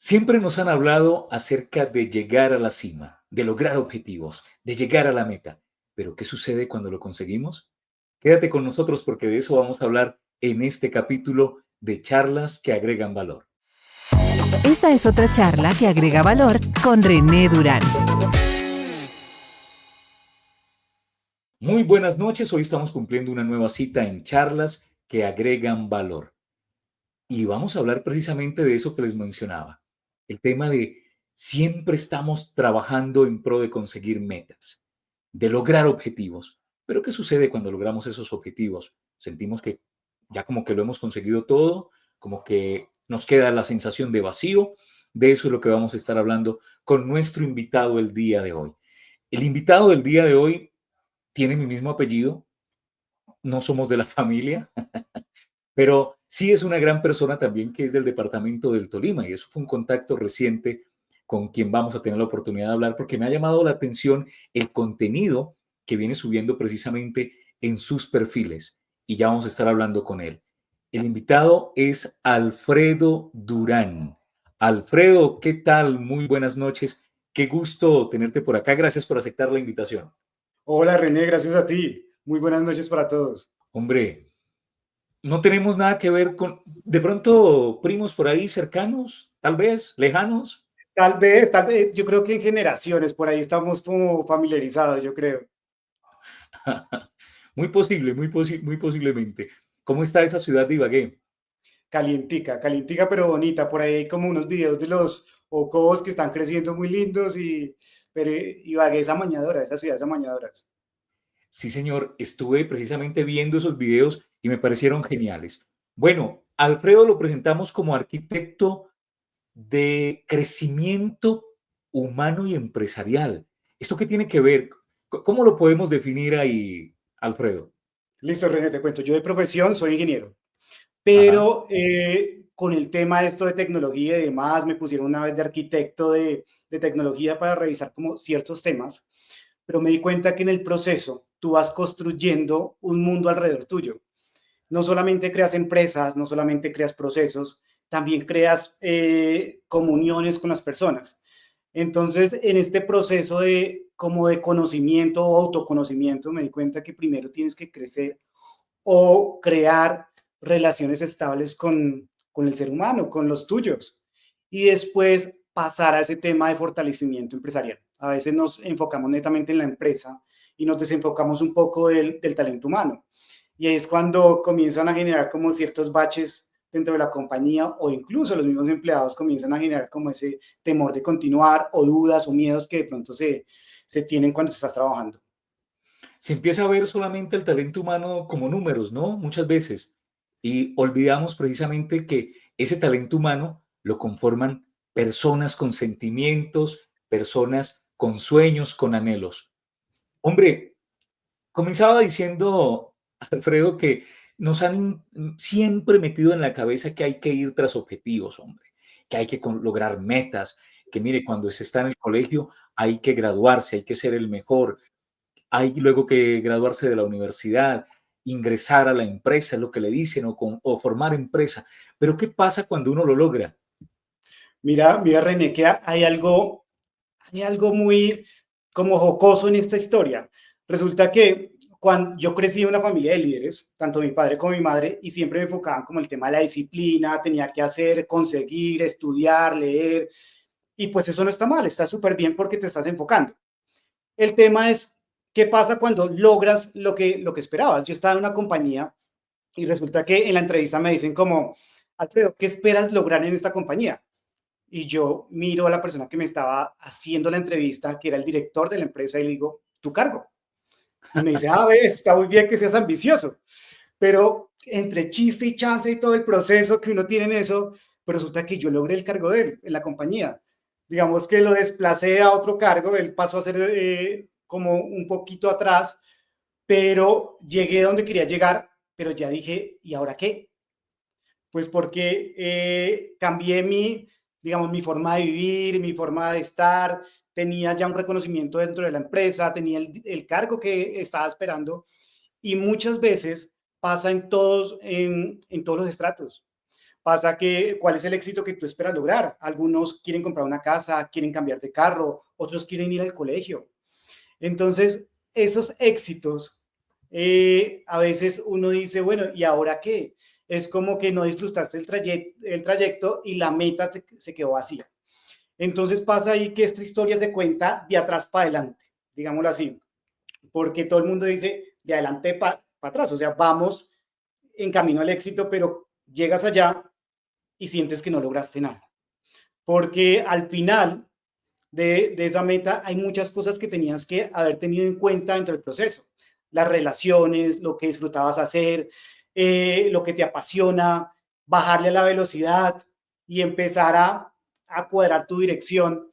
Siempre nos han hablado acerca de llegar a la cima, de lograr objetivos, de llegar a la meta. Pero ¿qué sucede cuando lo conseguimos? Quédate con nosotros porque de eso vamos a hablar en este capítulo de charlas que agregan valor. Esta es otra charla que agrega valor con René Durán. Muy buenas noches, hoy estamos cumpliendo una nueva cita en charlas que agregan valor. Y vamos a hablar precisamente de eso que les mencionaba, el tema de siempre estamos trabajando en pro de conseguir metas, de lograr objetivos. Pero ¿qué sucede cuando logramos esos objetivos? Sentimos que ya como que lo hemos conseguido todo, como que nos queda la sensación de vacío. De eso es lo que vamos a estar hablando con nuestro invitado el día de hoy. El invitado del día de hoy tiene mi mismo apellido, no somos de la familia, pero sí es una gran persona también que es del departamento del Tolima y eso fue un contacto reciente con quien vamos a tener la oportunidad de hablar porque me ha llamado la atención el contenido que viene subiendo precisamente en sus perfiles y ya vamos a estar hablando con él. El invitado es Alfredo Durán. Alfredo, ¿qué tal? Muy buenas noches. Qué gusto tenerte por acá. Gracias por aceptar la invitación. Hola René, gracias a ti. Muy buenas noches para todos. Hombre, no tenemos nada que ver con, de pronto, primos por ahí cercanos, tal vez, lejanos. Tal vez, yo creo que en generaciones por ahí estamos como familiarizados, yo creo. Muy posible, muy posiblemente. ¿Cómo está esa ciudad de Ibagué? Calientica, calientica pero bonita. Por ahí hay como unos videos de los ocobos que están creciendo muy lindos pero Ibagué es amañadora, esa ciudad es amañadora. Sí, señor, estuve precisamente viendo esos videos y me parecieron geniales. Bueno, Alfredo lo presentamos como arquitecto de crecimiento humano y empresarial. ¿Esto qué tiene que ver? ¿Cómo lo podemos definir ahí, Alfredo? Listo, René, te cuento. Yo de profesión soy ingeniero, Ajá. pero con el tema de esto de tecnología y demás, me pusieron una vez de arquitecto de tecnología para revisar como ciertos temas, pero me di cuenta que en el proceso tú vas construyendo un mundo alrededor tuyo. No solamente creas empresas, no solamente creas procesos, también creas comuniones con las personas. Entonces, en este proceso de como de conocimiento o autoconocimiento, me di cuenta que primero tienes que crecer o crear relaciones estables con el ser humano, con los tuyos. Y después pasar a ese tema de fortalecimiento empresarial. A veces nos enfocamos netamente en la empresa y nos desenfocamos un poco del talento humano. Y ahí es cuando comienzan a generar como ciertos baches dentro de la compañía o incluso los mismos empleados comienzan a generar como ese temor de continuar o dudas o miedos que de pronto se tienen cuando estás trabajando. Se empieza a ver solamente el talento humano como números, ¿no? Muchas veces. Y olvidamos precisamente que ese talento humano lo conforman personas con sentimientos, personas con sueños, con anhelos. Hombre, comenzaba diciendo Alfredo que nos han siempre metido en la cabeza que hay que ir tras objetivos, hombre, que hay que lograr metas, que mire, cuando se está en el colegio hay que graduarse, hay que ser el mejor, hay luego que graduarse de la universidad, ingresar a la empresa, es lo que le dicen, o formar empresa. Pero ¿qué pasa cuando uno lo logra? Mira, René, que hay algo muy como jocoso en esta historia. Resulta que cuando yo crecí en una familia de líderes, tanto mi padre como mi madre, y siempre me enfocaban como el tema de la disciplina, tenía que hacer, conseguir, estudiar, leer, y pues eso no está mal, está súper bien porque te estás enfocando. El tema es, ¿qué pasa cuando logras lo que esperabas? Yo estaba en una compañía y resulta que en la entrevista me dicen como, Alfredo, ¿qué esperas lograr en esta compañía? Y yo miro a la persona que me estaba haciendo la entrevista, que era el director de la empresa, y le digo, tu cargo. Y me dice, ves, está muy bien que seas ambicioso, pero entre chiste y chance y todo el proceso que uno tiene en eso, pues resulta que yo logré el cargo de él en la compañía. Digamos que lo desplacé a otro cargo, él pasó a ser como un poquito atrás, pero llegué donde quería llegar, pero ya dije, ¿y ahora qué? Pues porque cambié digamos, mi forma de vivir, mi forma de estar, tenía ya un reconocimiento dentro de la empresa, tenía el cargo que estaba esperando y muchas veces pasa en todos los estratos. Pasa que, ¿cuál es el éxito que tú esperas lograr? Algunos quieren comprar una casa, quieren cambiar de carro, otros quieren ir al colegio. Entonces, esos éxitos, a veces uno dice, bueno, ¿y ahora qué? Es como que no disfrutaste el trayecto y la meta se quedó vacía. Entonces pasa ahí que esta historia se cuenta de atrás para adelante, digámoslo así, porque todo el mundo dice de adelante para atrás, o sea, vamos en camino al éxito, pero llegas allá y sientes que no lograste nada, porque al final de esa meta hay muchas cosas que tenías que haber tenido en cuenta dentro del proceso, las relaciones, lo que disfrutabas hacer, lo que te apasiona, bajarle a la velocidad y empezar a cuadrar tu dirección.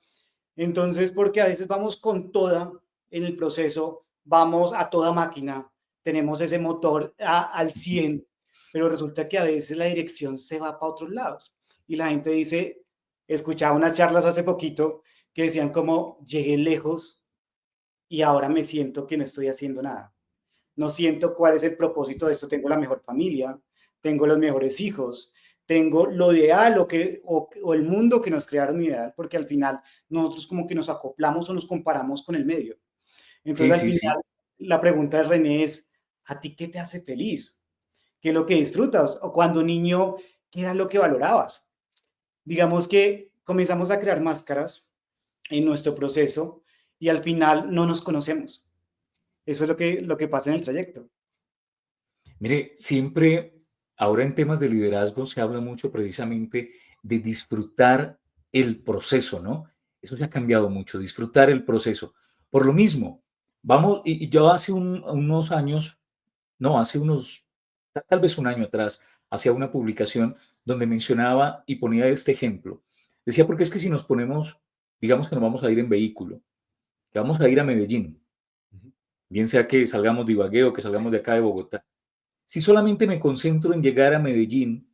Entonces, porque a veces vamos con toda en el proceso, vamos a toda máquina, tenemos ese motor al 100, pero resulta que a veces la dirección se va para otros lados. Y la gente dice, escuchaba unas charlas hace poquito que decían como, llegué lejos y ahora me siento que no estoy haciendo nada. No siento cuál es el propósito de esto. Tengo la mejor familia, tengo los mejores hijos, tengo lo ideal o el mundo que nos crearon ideal, porque al final nosotros como que nos acoplamos o nos comparamos con el medio. Sí, Entonces al sí, sí. final la pregunta de René es, ¿a ti qué te hace feliz? ¿Qué es lo que disfrutas? O cuando niño, ¿qué era lo que valorabas? Digamos que comenzamos a crear máscaras en nuestro proceso y al final no nos conocemos. Eso es lo que pasa en el trayecto. Mire, siempre, ahora en temas de liderazgo se habla mucho precisamente de disfrutar el proceso, ¿no? Eso se ha cambiado mucho, disfrutar el proceso. Por lo mismo, vamos, y yo hace unos años, no, hace unos, tal vez un año atrás, hacía una publicación donde mencionaba y ponía este ejemplo. Decía, porque es que si nos ponemos, digamos que nos vamos a ir en vehículo, que vamos a ir a Medellín, bien sea que salgamos de Ibagué o que salgamos de acá de Bogotá. Si solamente me concentro en llegar a Medellín,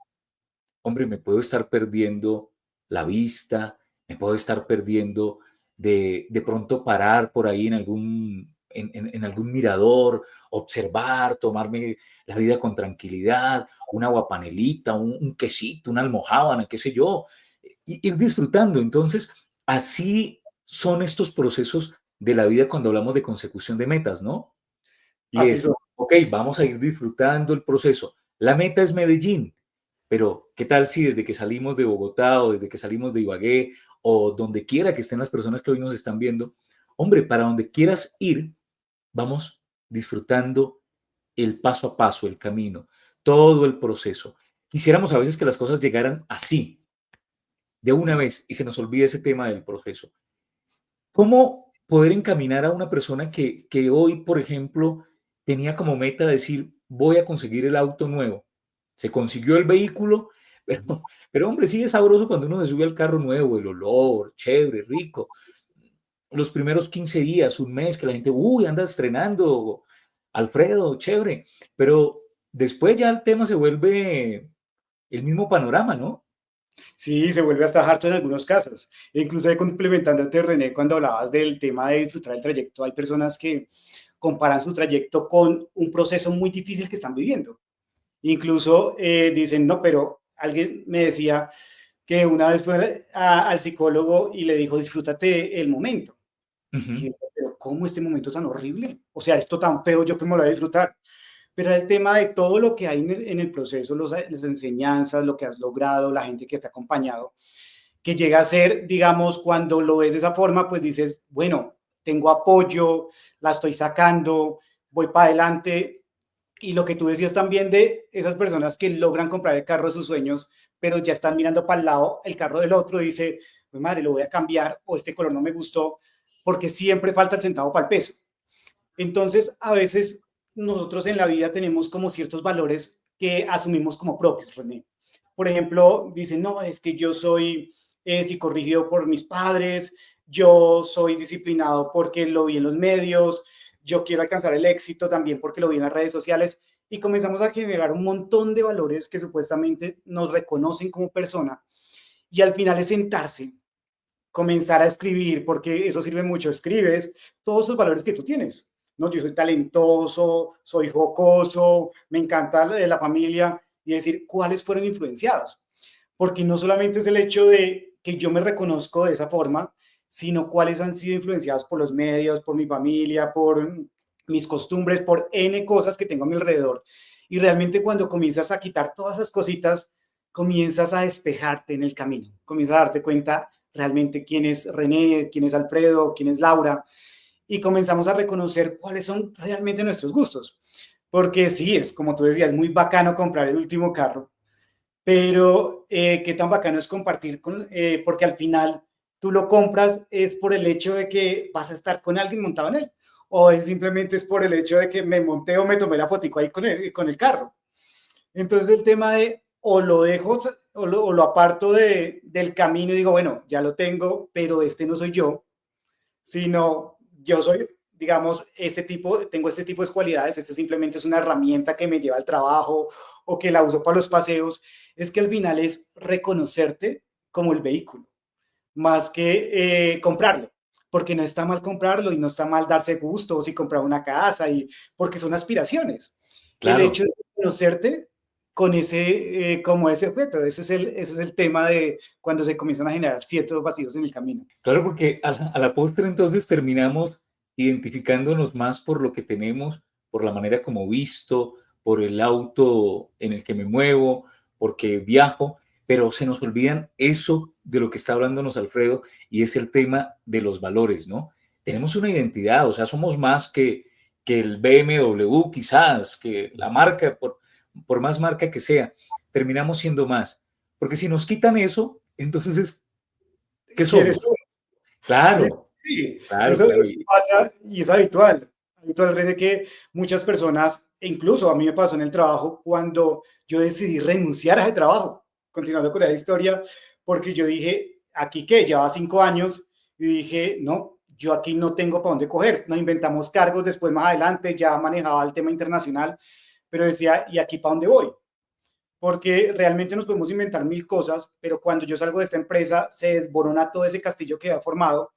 hombre, me puedo estar perdiendo la vista, me puedo estar perdiendo de pronto parar por ahí en en algún mirador, observar, tomarme la vida con tranquilidad, una guapanelita, un quesito, una almojábana, qué sé yo, ir disfrutando. Entonces, así son estos procesos de la vida cuando hablamos de consecución de metas, ¿no? Y Así son. es, ok, vamos a ir disfrutando el proceso. La meta es Medellín, pero ¿qué tal si desde que salimos de Bogotá o desde que salimos de Ibagué o donde quiera que estén las personas que hoy nos están viendo, hombre, para donde quieras ir, vamos disfrutando el paso a paso, el camino, todo el proceso. Quisiéramos a veces que las cosas llegaran así, de una vez, y se nos olvide ese tema del proceso. ¿Cómo poder encaminar a una persona que hoy, por ejemplo, tenía como meta decir, voy a conseguir el auto nuevo? Se consiguió el vehículo, pero hombre, sí es sabroso cuando uno se sube al carro nuevo, el olor, chévere, rico. Los primeros 15 días, un mes, que la gente, uy, anda estrenando, Alfredo, chévere. Pero después ya el tema se vuelve el mismo panorama, ¿no? Sí, se vuelve hasta harto en algunos casos. E incluso complementándote, René, cuando hablabas del tema de disfrutar el trayecto, hay personas que comparan su trayecto con un proceso muy difícil que están viviendo. Incluso dicen, no, pero alguien me decía que una vez fue al psicólogo y le dijo, disfrútate el momento. Y Ujú. dije, pero ¿cómo este momento tan horrible? O sea, esto tan feo, ¿yo cómo lo voy a disfrutar? Pero el tema de todo lo que hay en el proceso, las enseñanzas, lo que has logrado, la gente que te ha acompañado, que llega a ser, digamos, cuando lo ves de esa forma, pues dices, bueno, tengo apoyo, la estoy sacando, voy para adelante. Y lo que tú decías también de esas personas que logran comprar el carro de sus sueños, pero ya están mirando para el lado el carro del otro y dice, pues madre, lo voy a cambiar o este color no me gustó, porque siempre falta el centavo para el peso. Entonces, a veces nosotros en la vida tenemos como ciertos valores que asumimos como propios, René. Por ejemplo, dicen, no, es que yo soy psicorrígido por mis padres, yo soy disciplinado porque lo vi en los medios, yo quiero alcanzar el éxito también porque lo vi en las redes sociales y comenzamos a generar un montón de valores que supuestamente nos reconocen como persona y al final es sentarse, comenzar a escribir, porque eso sirve mucho, escribes todos esos valores que tú tienes, ¿no? Yo soy talentoso, soy jocoso, me encanta la familia, y decir cuáles fueron influenciados. porque no solamente es el hecho de que yo me reconozco de esa forma, sino cuáles han sido influenciados por los medios, por mi familia, por mis costumbres, por N cosas que tengo a mi alrededor. Y realmente cuando comienzas a quitar todas esas cositas, comienzas a despejarte en el camino, comienzas a darte cuenta realmente quién es René, quién es Alfredo, quién es Laura, y comenzamos a reconocer cuáles son realmente nuestros gustos. Porque sí, es como tú decías, muy bacano comprar el último carro, pero qué tan bacano es compartir porque al final tú lo compras es por el hecho de que vas a estar con alguien montado en él, o es simplemente es por el hecho de que me monté o me tomé la fotico ahí con el carro. Entonces el tema de o lo dejo o lo aparto del camino y digo, bueno, ya lo tengo, pero este no soy yo, sino yo soy, digamos, tengo este tipo de cualidades, esto simplemente es una herramienta que me lleva al trabajo o que la uso para los paseos, es que al final es reconocerte como el vehículo, más que comprarlo, porque no está mal comprarlo y no está mal darse gustos y comprar una casa, porque son aspiraciones. El Claro, hecho de conocerte con como ese objeto, ese es el tema de cuando se comienzan a generar ciertos vacíos en el camino. claro, porque a la postre entonces terminamos identificándonos más por lo que tenemos, por la manera como visto, por el auto en el que me muevo, porque viajo, pero se nos olvidan eso de lo que está hablándonos Alfredo, y es el tema de los valores, ¿no? Tenemos una identidad, o sea, somos más que el BMW quizás, que la marca, por más marca que sea, terminamos siendo más. Porque si nos quitan eso, entonces, ¿qué ¿Quieres? somos? Sí, Claro, sí, sí, claro, claro. eso pasa y es habitual. Habitual de que muchas personas, e incluso a mí me pasó en el trabajo, cuando yo decidí renunciar a ese trabajo, continuando con la historia, porque yo dije, aquí qué, llevaba 5 años, y dije, no, yo aquí no tengo para dónde coger. Nos inventamos cargos después más adelante, ya manejaba el tema internacional, pero decía, ¿y aquí para dónde voy? Porque realmente nos podemos inventar mil cosas, pero cuando yo salgo de esta empresa se desborona todo ese castillo que había formado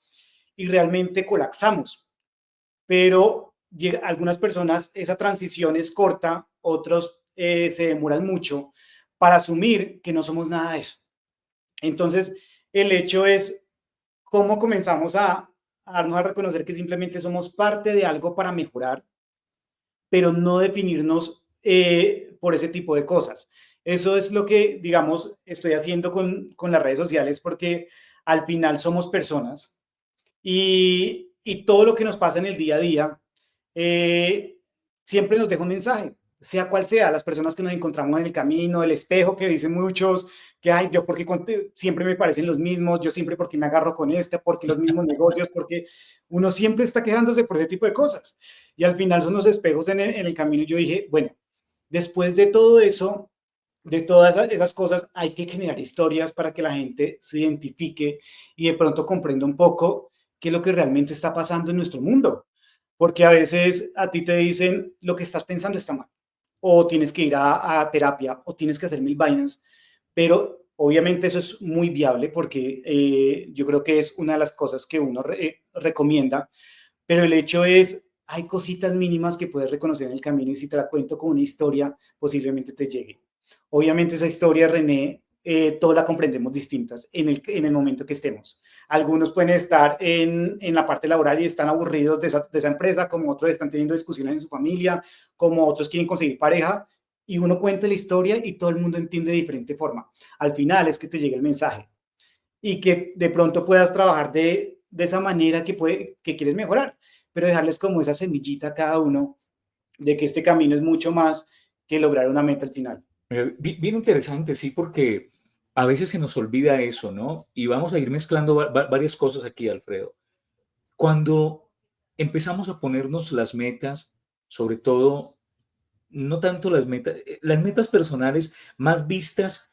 y realmente colapsamos. Pero algunas personas esa transición es corta, otros se demoran mucho para asumir que no somos nada de eso. Entonces, el hecho es cómo comenzamos a darnos a reconocer que simplemente somos parte de algo para mejorar, pero no definirnos por ese tipo de cosas. Eso es lo que, digamos, estoy haciendo con las redes sociales porque al final somos personas y todo lo que nos pasa en el día a día eh, siempre nos deja un mensaje, sea cual sea, las personas que nos encontramos en el camino, el espejo que dicen muchos, que ay, yo porque siempre me parecen los mismos, yo siempre porque me agarro con este, porque los mismos negocios, porque uno siempre está quejándose por ese tipo de cosas. Y al final son los espejos en el camino. Y yo dije, bueno, después de todo eso, de todas esas cosas, hay que generar historias para que la gente se identifique y de pronto comprenda un poco qué es lo que realmente está pasando en nuestro mundo. Porque a veces a ti te dicen lo que estás pensando está mal, o tienes que ir a terapia, o tienes que hacer mil vainas, pero obviamente eso es muy viable porque yo creo que es una de las cosas que uno recomienda, pero el hecho es, hay cositas mínimas que puedes reconocer en el camino y si te la cuento con una historia, posiblemente te llegue. Obviamente esa historia, René, todos la comprendemos distintas en el momento que estemos. Algunos pueden estar en la parte laboral y están aburridos de esa empresa, como otros están teniendo discusiones en su familia, como otros quieren conseguir pareja, y uno cuenta la historia y todo el mundo entiende de diferente forma. Al final es que te llegue el mensaje y que de pronto puedas trabajar de esa manera que quieres mejorar, pero dejarles como esa semillita a cada uno de que este camino es mucho más que lograr una meta al final. Bien interesante, sí, porque a veces se nos olvida eso, ¿no? Y vamos a ir mezclando varias cosas aquí, Alfredo. Cuando empezamos a ponernos las metas, sobre todo, no tanto las metas personales, más vistas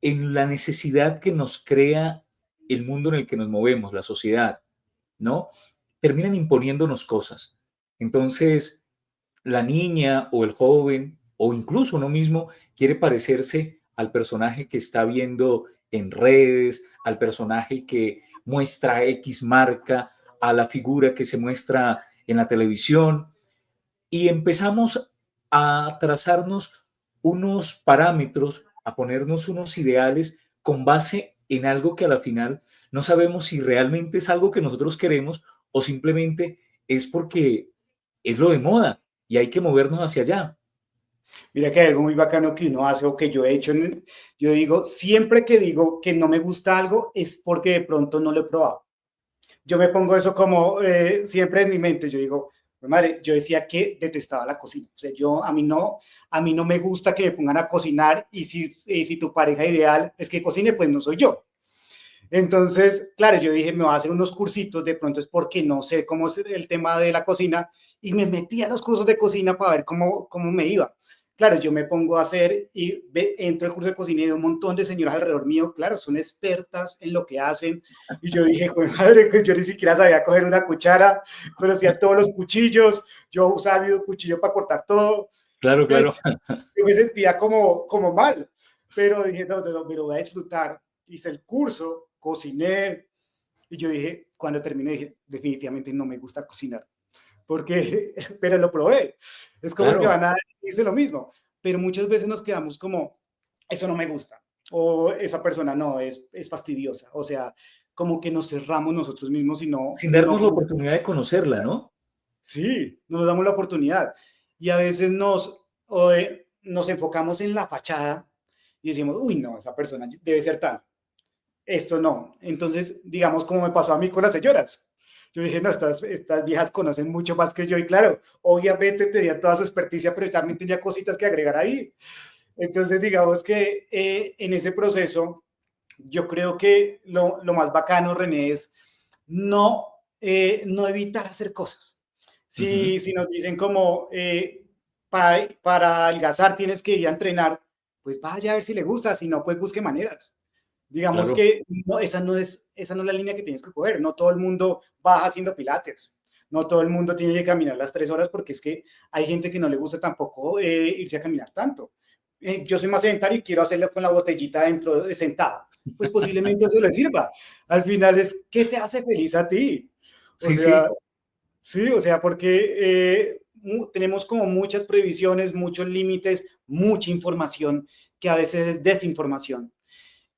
en la necesidad que nos crea el mundo en el que nos movemos, la sociedad, ¿no? Terminan imponiéndonos cosas. Entonces, la niña o el joven, o incluso uno mismo, quiere parecerse al personaje que está viendo en redes, al personaje que muestra X marca, a la figura que se muestra en la televisión, y empezamos a trazarnos unos parámetros, a ponernos unos ideales con base en algo que a la final no sabemos si realmente es algo que nosotros queremos o simplemente es porque es lo de moda y hay que movernos hacia allá. Mira que hay algo muy bacano que uno hace o que yo he hecho. Yo digo, siempre que digo que no me gusta algo es porque de pronto no lo he probado. Yo me pongo eso como siempre en mi mente. Yo digo, "Pues, madre, yo decía que detestaba la cocina. O sea, a mí no me gusta que me pongan a cocinar y si tu pareja ideal es que cocine, pues no soy yo. Entonces, claro, yo dije, me voy a hacer unos cursitos, de pronto es porque no sé cómo es el tema de la cocina, y me metí a los cursos de cocina para ver cómo me iba. Claro, yo me pongo a hacer y entro al curso de cocina y veo un montón de señoras alrededor mío, claro, son expertas en lo que hacen, y yo dije, "Joder, madre, yo ni siquiera sabía coger una cuchara, conocía todos los cuchillos, yo usaba el cuchillo para cortar todo, Claro, eh, claro. yo me sentía como mal, pero dije, no, no, no, me lo voy a disfrutar, hice el curso, cociné, y yo dije, cuando terminé, dije, definitivamente no me gusta cocinar, porque, pero lo probé. Es como el que Claro, van a dice lo mismo, pero muchas veces nos quedamos como, eso no me gusta, o esa persona no, es fastidiosa, o sea, como que nos cerramos nosotros mismos y sin no darnos la como, oportunidad de conocerla, ¿no? sí, no nos damos la oportunidad. Y a veces nos enfocamos en la fachada y decimos, uy, no, esa persona debe ser tal, esto no. Entonces, digamos, como me pasó a mí con las señoras. Yo dije, no, estas viejas conocen mucho más que yo y claro, obviamente tenía toda su experticia, pero también tenía cositas que agregar ahí. Entonces, digamos que en ese proceso, yo creo que lo más bacano, René, es no, no evitar hacer cosas. Ujú, Si nos dicen como para adelgazar tienes que ir a entrenar, pues vaya a ver si le gusta, si no, pues busque maneras. Digamos claro. que no, esa no es la línea que tienes que coger. No todo el mundo baja haciendo pilates. No todo el mundo tiene que caminar las 3 horas porque es que hay gente que no le gusta tampoco irse a caminar tanto. Yo soy más sedentario y quiero hacerlo con la botellita dentro sentado. Pues posiblemente eso le sirva. Al final es, ¿qué te hace feliz a ti? O Sí, sea, sí, sí, o sea, porque tenemos como muchas prohibiciones, muchos límites, mucha información que a veces es desinformación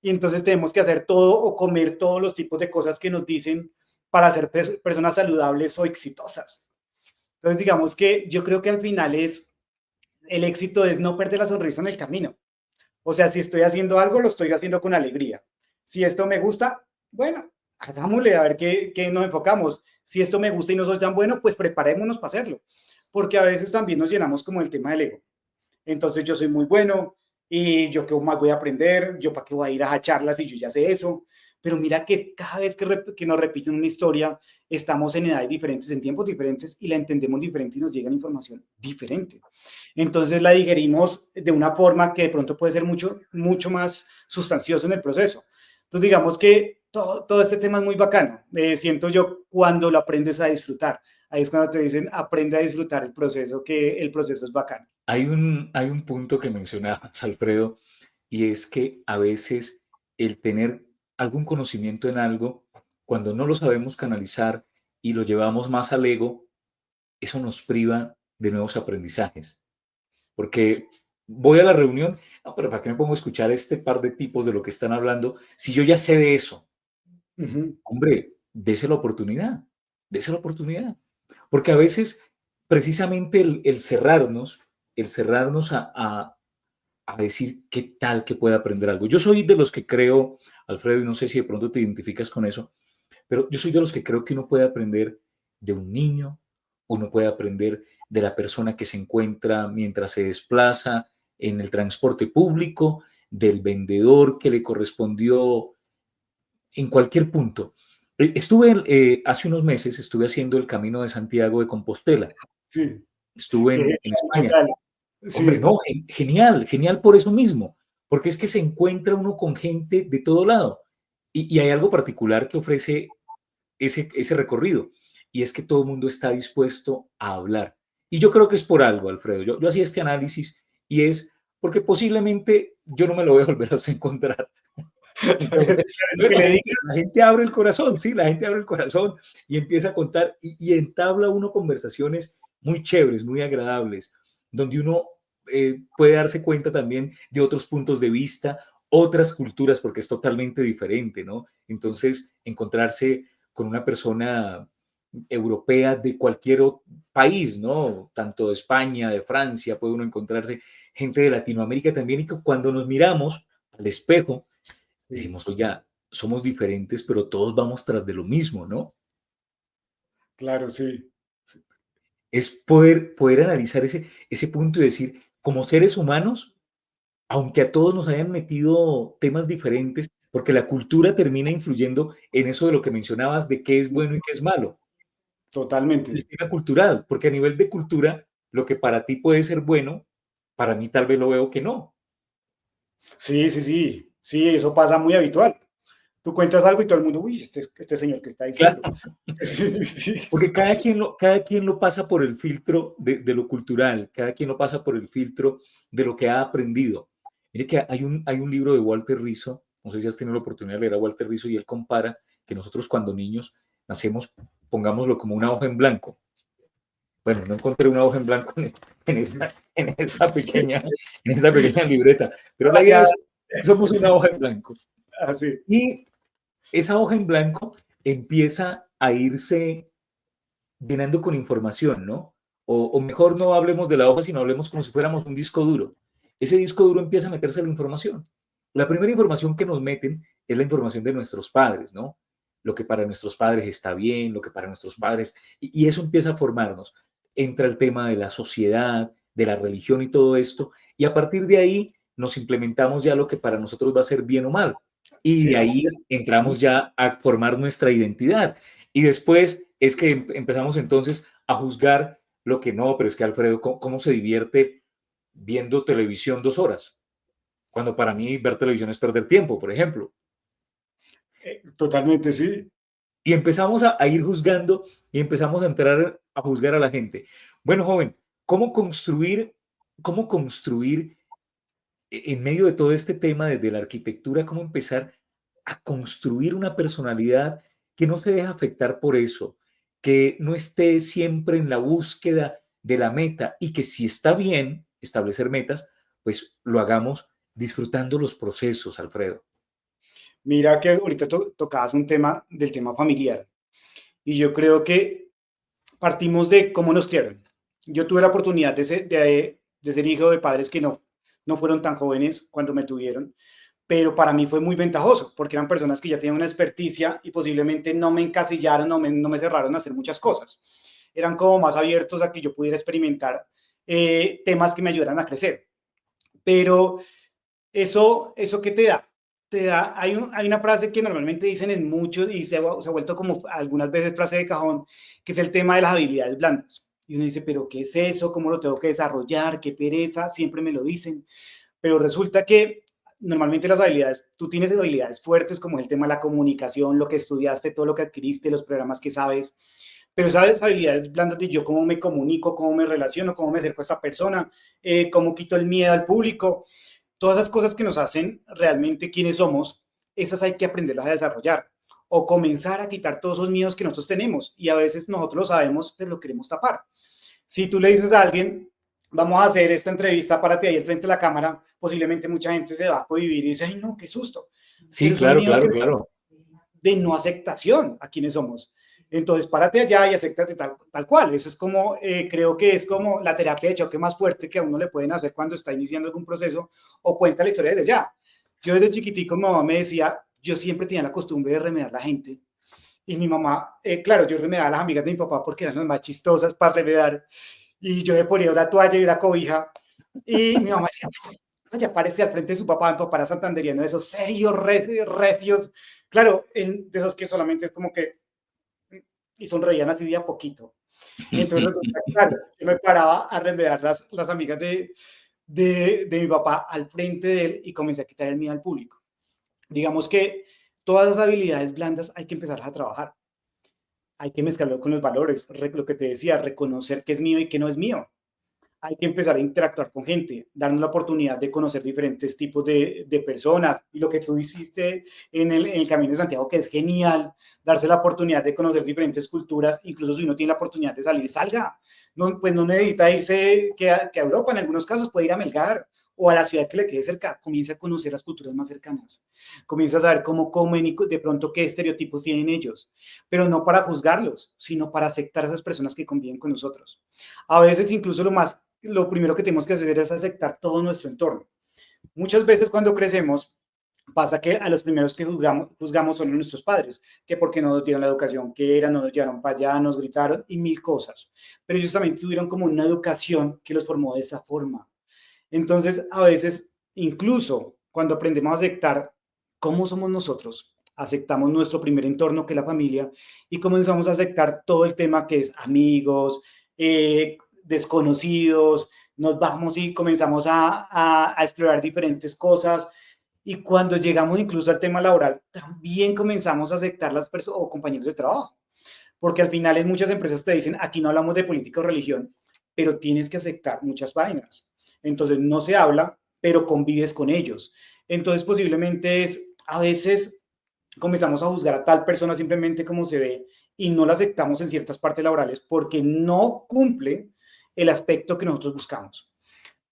y entonces tenemos que hacer todo o comer todos los tipos de cosas que nos dicen para ser personas saludables o exitosas. Entonces, digamos que yo creo que al final el éxito es no perder la sonrisa en el camino. O sea, si estoy haciendo algo, lo estoy haciendo con alegría. Si esto me gusta, bueno, hagámosle a ver qué nos enfocamos. Si esto me gusta y no soy tan bueno, pues preparémonos para hacerlo. Porque a veces también nos llenamos como el tema del ego. Entonces yo soy muy bueno y yo qué más voy a aprender, yo para qué voy a ir a charlas y yo ya sé eso. Pero mira que cada vez que nos repiten una historia, estamos en edades diferentes, en tiempos diferentes y la entendemos diferente y nos llega información diferente. Entonces la digerimos de una forma que de pronto puede ser mucho más sustancioso en el proceso. Entonces digamos que todo este tema es muy bacano. Siento yo cuando lo aprendes a disfrutar. Ahí es cuando te dicen, aprende a disfrutar el proceso, que el proceso es bacano. hay un punto que mencionabas, Alfredo, y es que a veces el tener algún conocimiento en algo, cuando no lo sabemos canalizar y lo llevamos más al ego, eso nos priva de nuevos aprendizajes. Porque voy a la reunión, no, pero ¿para qué me pongo a escuchar este par de tipos de lo que están hablando si yo ya sé de eso? Ujú. Hombre, dése la oportunidad. Porque a veces, precisamente el cerrarnos a decir qué tal que pueda aprender algo. Yo soy de los que creo, Alfredo, y no sé si de pronto te identificas con eso, pero yo soy de los que creo que uno puede aprender de un niño, uno puede aprender de la persona que se encuentra mientras se desplaza en el transporte público, del vendedor que le correspondió en cualquier punto. Estuve hace unos meses, estuve haciendo el Camino de Santiago de Compostela, Sí, estuve qué en genial, qué España. tal. Hombre, Sí, no, genial, genial por eso mismo, porque es que se encuentra uno con gente de todo lado y hay algo particular que ofrece ese recorrido y es que todo el mundo está dispuesto a hablar. Y yo creo que es por algo, Alfredo. Yo hacía este análisis y es porque posiblemente yo no me lo voy a volver a encontrar. Entonces, lo que entonces le diga, la gente abre el corazón, sí, la gente abre el corazón y empieza a contar y entabla uno conversaciones muy chéveres, muy agradables, donde uno puede darse cuenta también de otros puntos de vista otras culturas, porque es totalmente diferente, ¿no? Entonces, encontrarse con una persona europea de cualquier país, ¿no? Tanto de España, de Francia, puede uno encontrarse gente de Latinoamérica también, y que cuando nos miramos al espejo, Sí, decimos, oiga, somos diferentes, pero todos vamos tras de lo mismo, ¿no? claro, sí. Sí, Es poder analizar ese punto y decir, como seres humanos, aunque a todos nos hayan metido temas diferentes, porque la cultura termina influyendo en eso de lo que mencionabas, de qué es bueno y qué es malo. El totalmente. tema cultural, porque a nivel de cultura, lo que para ti puede ser bueno, para mí tal vez lo veo que no. Sí, sí, sí. Sí, eso pasa muy habitual. Tú cuentas algo y todo el mundo, uy, este señor que está diciendo. Claro, Sí, sí, porque sí. cada quien lo pasa por el filtro de lo cultural, cada quien lo pasa por el filtro de lo que ha aprendido. Mire que hay un libro de Walter Rizzo, no sé si has tenido la oportunidad de leer a Walter Rizzo, y él compara que nosotros cuando niños nacemos, pongámoslo como una hoja en blanco. Bueno, no encontré una hoja en blanco en esta pequeña libreta, pero la idea Allá, es, somos una hoja en blanco. así. Y esa hoja en blanco empieza a irse llenando con información, ¿no? O mejor no hablemos de la hoja, sino hablemos como si fuéramos un disco duro. Ese disco duro empieza a meterse la información. La primera información que nos meten es la información de nuestros padres, ¿no? Lo que para nuestros padres está bien, lo que para nuestros padres, y eso empieza a formarnos. Entra el tema de la sociedad, de la religión y todo esto, y a partir de ahí nos implementamos ya lo que para nosotros va a ser bien o mal. Y Sí, de así ahí entramos ya a formar nuestra identidad. Y después es que empezamos entonces a juzgar lo que no, pero es que Alfredo, ¿cómo se divierte viendo televisión 2 horas? Cuando para mí ver televisión es perder tiempo, por ejemplo. totalmente, sí. Y empezamos a ir juzgando y empezamos a entrar a juzgar a la gente. Bueno, joven, ¿cómo construir, cómo construir en medio de todo este tema desde la arquitectura, cómo empezar a construir una personalidad que no se deje afectar por eso, que no esté siempre en la búsqueda de la meta, y que si está bien establecer metas, pues lo hagamos disfrutando los procesos, Alfredo? Mira que ahorita tocabas un tema del tema familiar y yo creo que partimos de cómo nos criaron. Yo tuve la oportunidad de ser hijo de padres que no fueron tan jóvenes cuando me tuvieron, pero para mí fue muy ventajoso porque eran personas que ya tenían una experticia y posiblemente no me encasillaron, no me cerraron a hacer muchas cosas. Eran como más abiertos a que yo pudiera experimentar temas que me ayudaran a crecer. Pero eso ¿qué te da? Te da, hay una frase que normalmente dicen en muchos y se ha vuelto como algunas veces frase de cajón, que es el tema de las habilidades blandas. Y uno dice, pero ¿qué es eso? ¿Cómo lo tengo que desarrollar? ¿Qué pereza? Siempre me lo dicen. Pero resulta que normalmente las habilidades, tú tienes habilidades fuertes como el tema de la comunicación, lo que estudiaste, todo lo que adquiriste, los programas que sabes, pero sabes habilidades blandas de yo cómo me comunico, cómo me relaciono, cómo me acerco a esta persona, cómo quito el miedo al público, todas esas cosas que nos hacen realmente quienes somos, esas hay que aprenderlas a desarrollar o comenzar a quitar todos esos miedos que nosotros tenemos y a veces nosotros lo sabemos, pero lo queremos tapar. Si tú le dices a alguien, vamos a hacer esta entrevista, párate ahí al frente de la cámara, posiblemente mucha gente se va a cohibir y dice, ay no, qué susto, Sí, pero son claro, miedos claro, claro. de no aceptación a quienes somos. Entonces, párate allá y acéptate tal cual. Eso es como, creo que es como la terapia de choque más fuerte que a uno le pueden hacer cuando está iniciando algún proceso o cuenta la historia desde ya. Yo desde chiquitico, mi mamá me decía, yo siempre tenía la costumbre de remedar a la gente. Y mi mamá, claro, yo remedaba a las amigas de mi papá porque eran las más chistosas para remedar. Y yo le ponía una toalla y una cobija. Y mi mamá decía, vaya, aparece al frente de su papá, mi papá era santanderiano, de esos serios, recios. Claro, de esos que solamente es como que y sonreían así de a poquito. Entonces resulta que, claro, yo me paraba a remedar las amigas de mi papá al frente de él y comencé a quitar el miedo al público. Digamos que todas las habilidades blandas hay que empezar a trabajar. Hay que mezclarlo con los valores, lo que te decía, reconocer qué es mío y qué no es mío. Hay que empezar a interactuar con gente, darnos la oportunidad de conocer diferentes tipos de personas. Y lo que tú hiciste en el Camino de Santiago, que es genial, darse la oportunidad de conocer diferentes culturas, incluso si uno tiene la oportunidad de salir, salga. No, pues no necesita irse que a Europa, en algunos casos puede ir a Melgar o a la ciudad que le quede cerca, comience a conocer las culturas más cercanas, comience a saber cómo comen y de pronto qué estereotipos tienen ellos, pero no para juzgarlos, sino para aceptar a esas personas que conviven con nosotros. A veces incluso lo primero que tenemos que hacer es aceptar todo nuestro entorno. Muchas veces cuando crecemos, pasa que a los primeros que juzgamos son nuestros padres, que porque no nos dieron la educación que era, no nos llevaron para allá, nos gritaron y mil cosas. Pero ellos también tuvieron como una educación que los formó de esa forma. Entonces, a veces, incluso cuando aprendemos a aceptar cómo somos nosotros, aceptamos nuestro primer entorno, que es la familia, y comenzamos a aceptar todo el tema que es amigos, desconocidos, nos vamos y comenzamos a explorar diferentes cosas. Y cuando llegamos incluso al tema laboral, también comenzamos a aceptar las personas o compañeros de trabajo. Porque al final en muchas empresas te dicen, aquí no hablamos de política o religión, pero tienes que aceptar muchas vainas. Entonces no se habla, pero convives con ellos. Entonces posiblemente a veces comenzamos a juzgar a tal persona simplemente como se ve y no la aceptamos en ciertas partes laborales porque no cumple el aspecto que nosotros buscamos.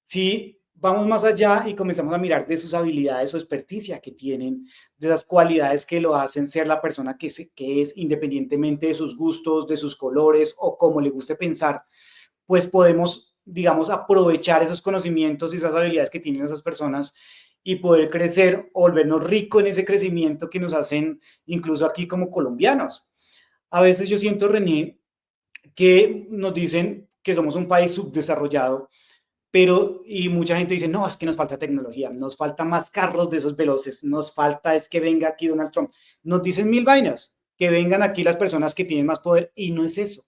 Si vamos más allá y comenzamos a mirar de sus habilidades o experticia que tienen, de esas cualidades que lo hacen ser la persona que es independientemente de sus gustos, de sus colores o como le guste pensar, pues podemos, digamos, aprovechar esos conocimientos y esas habilidades que tienen esas personas y poder crecer o volvernos ricos en ese crecimiento que nos hacen incluso aquí como colombianos. A veces yo siento, René, que nos dicen que somos un país subdesarrollado, pero y mucha gente dice, no, es que nos falta tecnología, nos falta más carros de esos veloces, nos falta es que venga aquí Donald Trump. Nos dicen mil vainas, que vengan aquí las personas que tienen más poder y no es eso.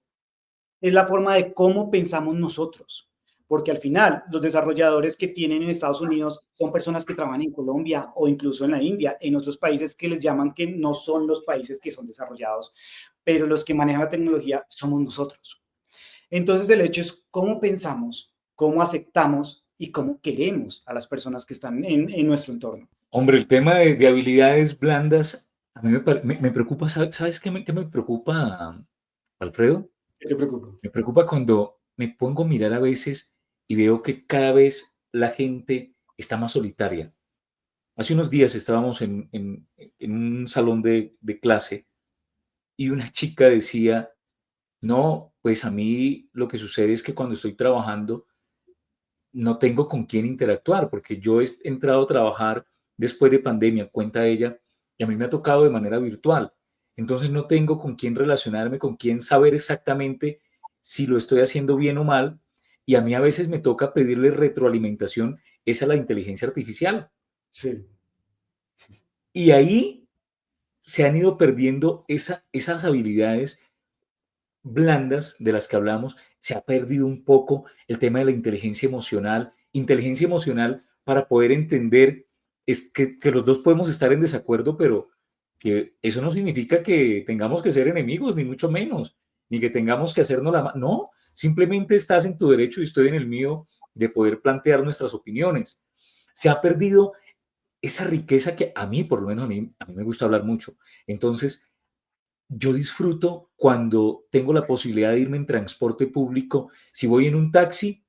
Es la forma de cómo pensamos nosotros. Porque al final, los desarrolladores que tienen en Estados Unidos son personas que trabajan en Colombia o incluso en la India, en otros países que les llaman que no son los países que son desarrollados, pero los que manejan la tecnología somos nosotros. Entonces, el hecho es cómo pensamos, cómo aceptamos y cómo queremos a las personas que están en nuestro entorno. Hombre, el tema de habilidades blandas, a mí me preocupa, ¿sabes qué me preocupa, Alfredo? ¿Qué te preocupa? Me preocupa cuando me pongo a mirar a veces y veo que cada vez la gente está más solitaria. Hace unos días estábamos en un salón de clase y una chica decía, no, pues a mí lo que sucede es que cuando estoy trabajando no tengo con quién interactuar, porque yo he entrado a trabajar después de pandemia, cuenta ella, y a mí me ha tocado de manera virtual. Entonces no tengo con quién relacionarme, con quién saber exactamente si lo estoy haciendo bien o mal, y a mí a veces me toca pedirle retroalimentación, esa es la inteligencia artificial. Sí, Y ahí se han ido perdiendo esas habilidades blandas de las que hablamos, se ha perdido un poco el tema de la inteligencia emocional para poder entender es que los dos podemos estar en desacuerdo, pero que eso no significa que tengamos que ser enemigos, ni mucho menos, ni que tengamos que hacernos no, simplemente estás en tu derecho y estoy en el mío de poder plantear nuestras opiniones. Se ha perdido esa riqueza que a mí, por lo menos a mí me gusta hablar mucho. Entonces, yo disfruto cuando tengo la posibilidad de irme en transporte público. Si voy en un taxi,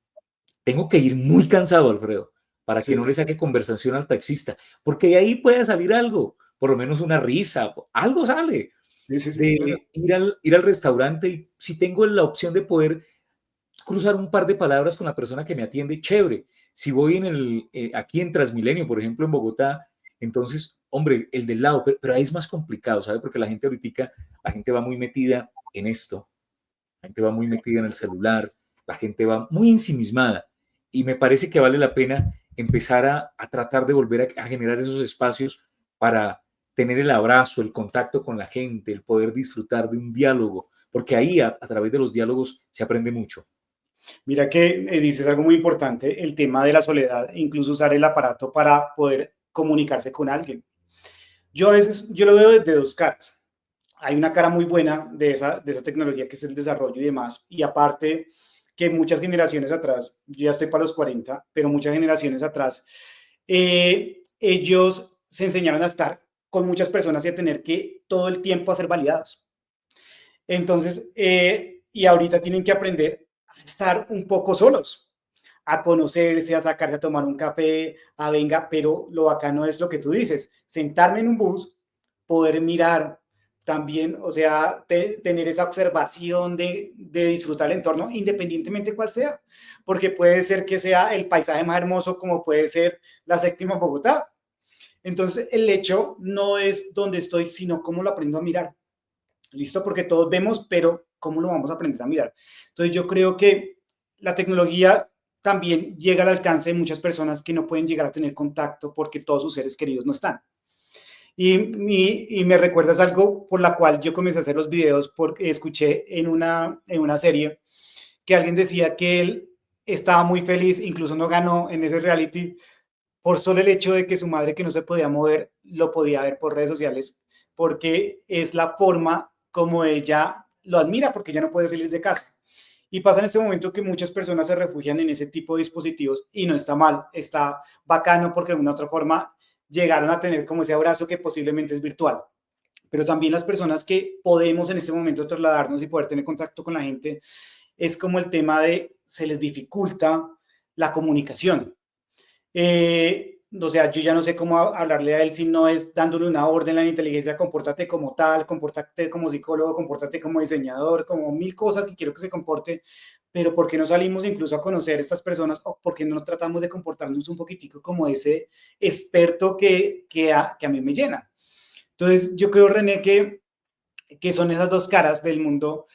tengo que ir muy cansado, Alfredo, para que no sí, le saque conversación al taxista, porque de ahí puede salir algo, por lo menos una risa, algo sale. sí, sí, sí, claro. De ir al restaurante y si tengo la opción de poder cruzar un par de palabras con la persona que me atiende, chévere. Si voy aquí en Transmilenio, por ejemplo, en Bogotá, entonces, hombre, el del lado, pero ahí es más complicado, ¿sabe? Porque la gente va muy metida en esto, la gente va muy Sí. metida en el celular, la gente va muy ensimismada y me parece que vale la pena empezar a tratar de volver a generar esos espacios para tener el abrazo, el contacto con la gente, el poder disfrutar de un diálogo, porque ahí a través de los diálogos se aprende mucho. Mira que dices algo muy importante, el tema de la soledad, e incluso usar el aparato para poder comunicarse con alguien. Yo a veces, yo lo veo desde dos caras. Hay una cara muy buena de esa tecnología que es el desarrollo y demás, y aparte que muchas generaciones atrás, yo ya estoy para los 40, pero muchas generaciones atrás, ellos se enseñaron a estar con muchas personas y a tener que todo el tiempo a ser validados. Entonces, y ahorita tienen que aprender a estar un poco solos, a conocerse, a sacarse a tomar un café, a venga, pero lo bacano es lo que tú dices, sentarme en un bus, poder mirar también, o sea, tener esa observación de disfrutar el entorno, independientemente cuál sea, porque puede ser que sea el paisaje más hermoso como puede ser la séptima Bogotá. Entonces, el hecho no es dónde estoy, sino cómo lo aprendo a mirar. ¿Listo? Porque todos vemos, pero ¿cómo lo vamos a aprender a mirar? Entonces, yo creo que la tecnología también llega al alcance de muchas personas que no pueden llegar a tener contacto porque todos sus seres queridos no están. Y me recuerdas algo por la cual yo comencé a hacer los videos porque escuché en una serie que alguien decía que él estaba muy feliz, incluso no ganó en ese reality, por solo el hecho de que su madre, que no se podía mover, lo podía ver por redes sociales, porque es la forma como ella lo admira, porque ya no puede salir de casa. Y pasa en este momento que muchas personas se refugian en ese tipo de dispositivos y no está mal, está bacano porque de alguna otra forma llegaron a tener como ese abrazo que posiblemente es virtual. Pero también las personas que podemos en este momento trasladarnos y poder tener contacto con la gente, es como el tema de se les dificulta la comunicación. O sea, yo ya no sé cómo hablarle a él si no es dándole una orden a la inteligencia, compórtate como tal, compórtate como psicólogo, compórtate como diseñador, como mil cosas que quiero que se comporte, pero ¿por qué no salimos incluso a conocer a estas personas o por qué no tratamos de comportarnos un poquitico como ese experto que a mí me llena? Entonces, yo creo, René, que son esas dos caras del mundo.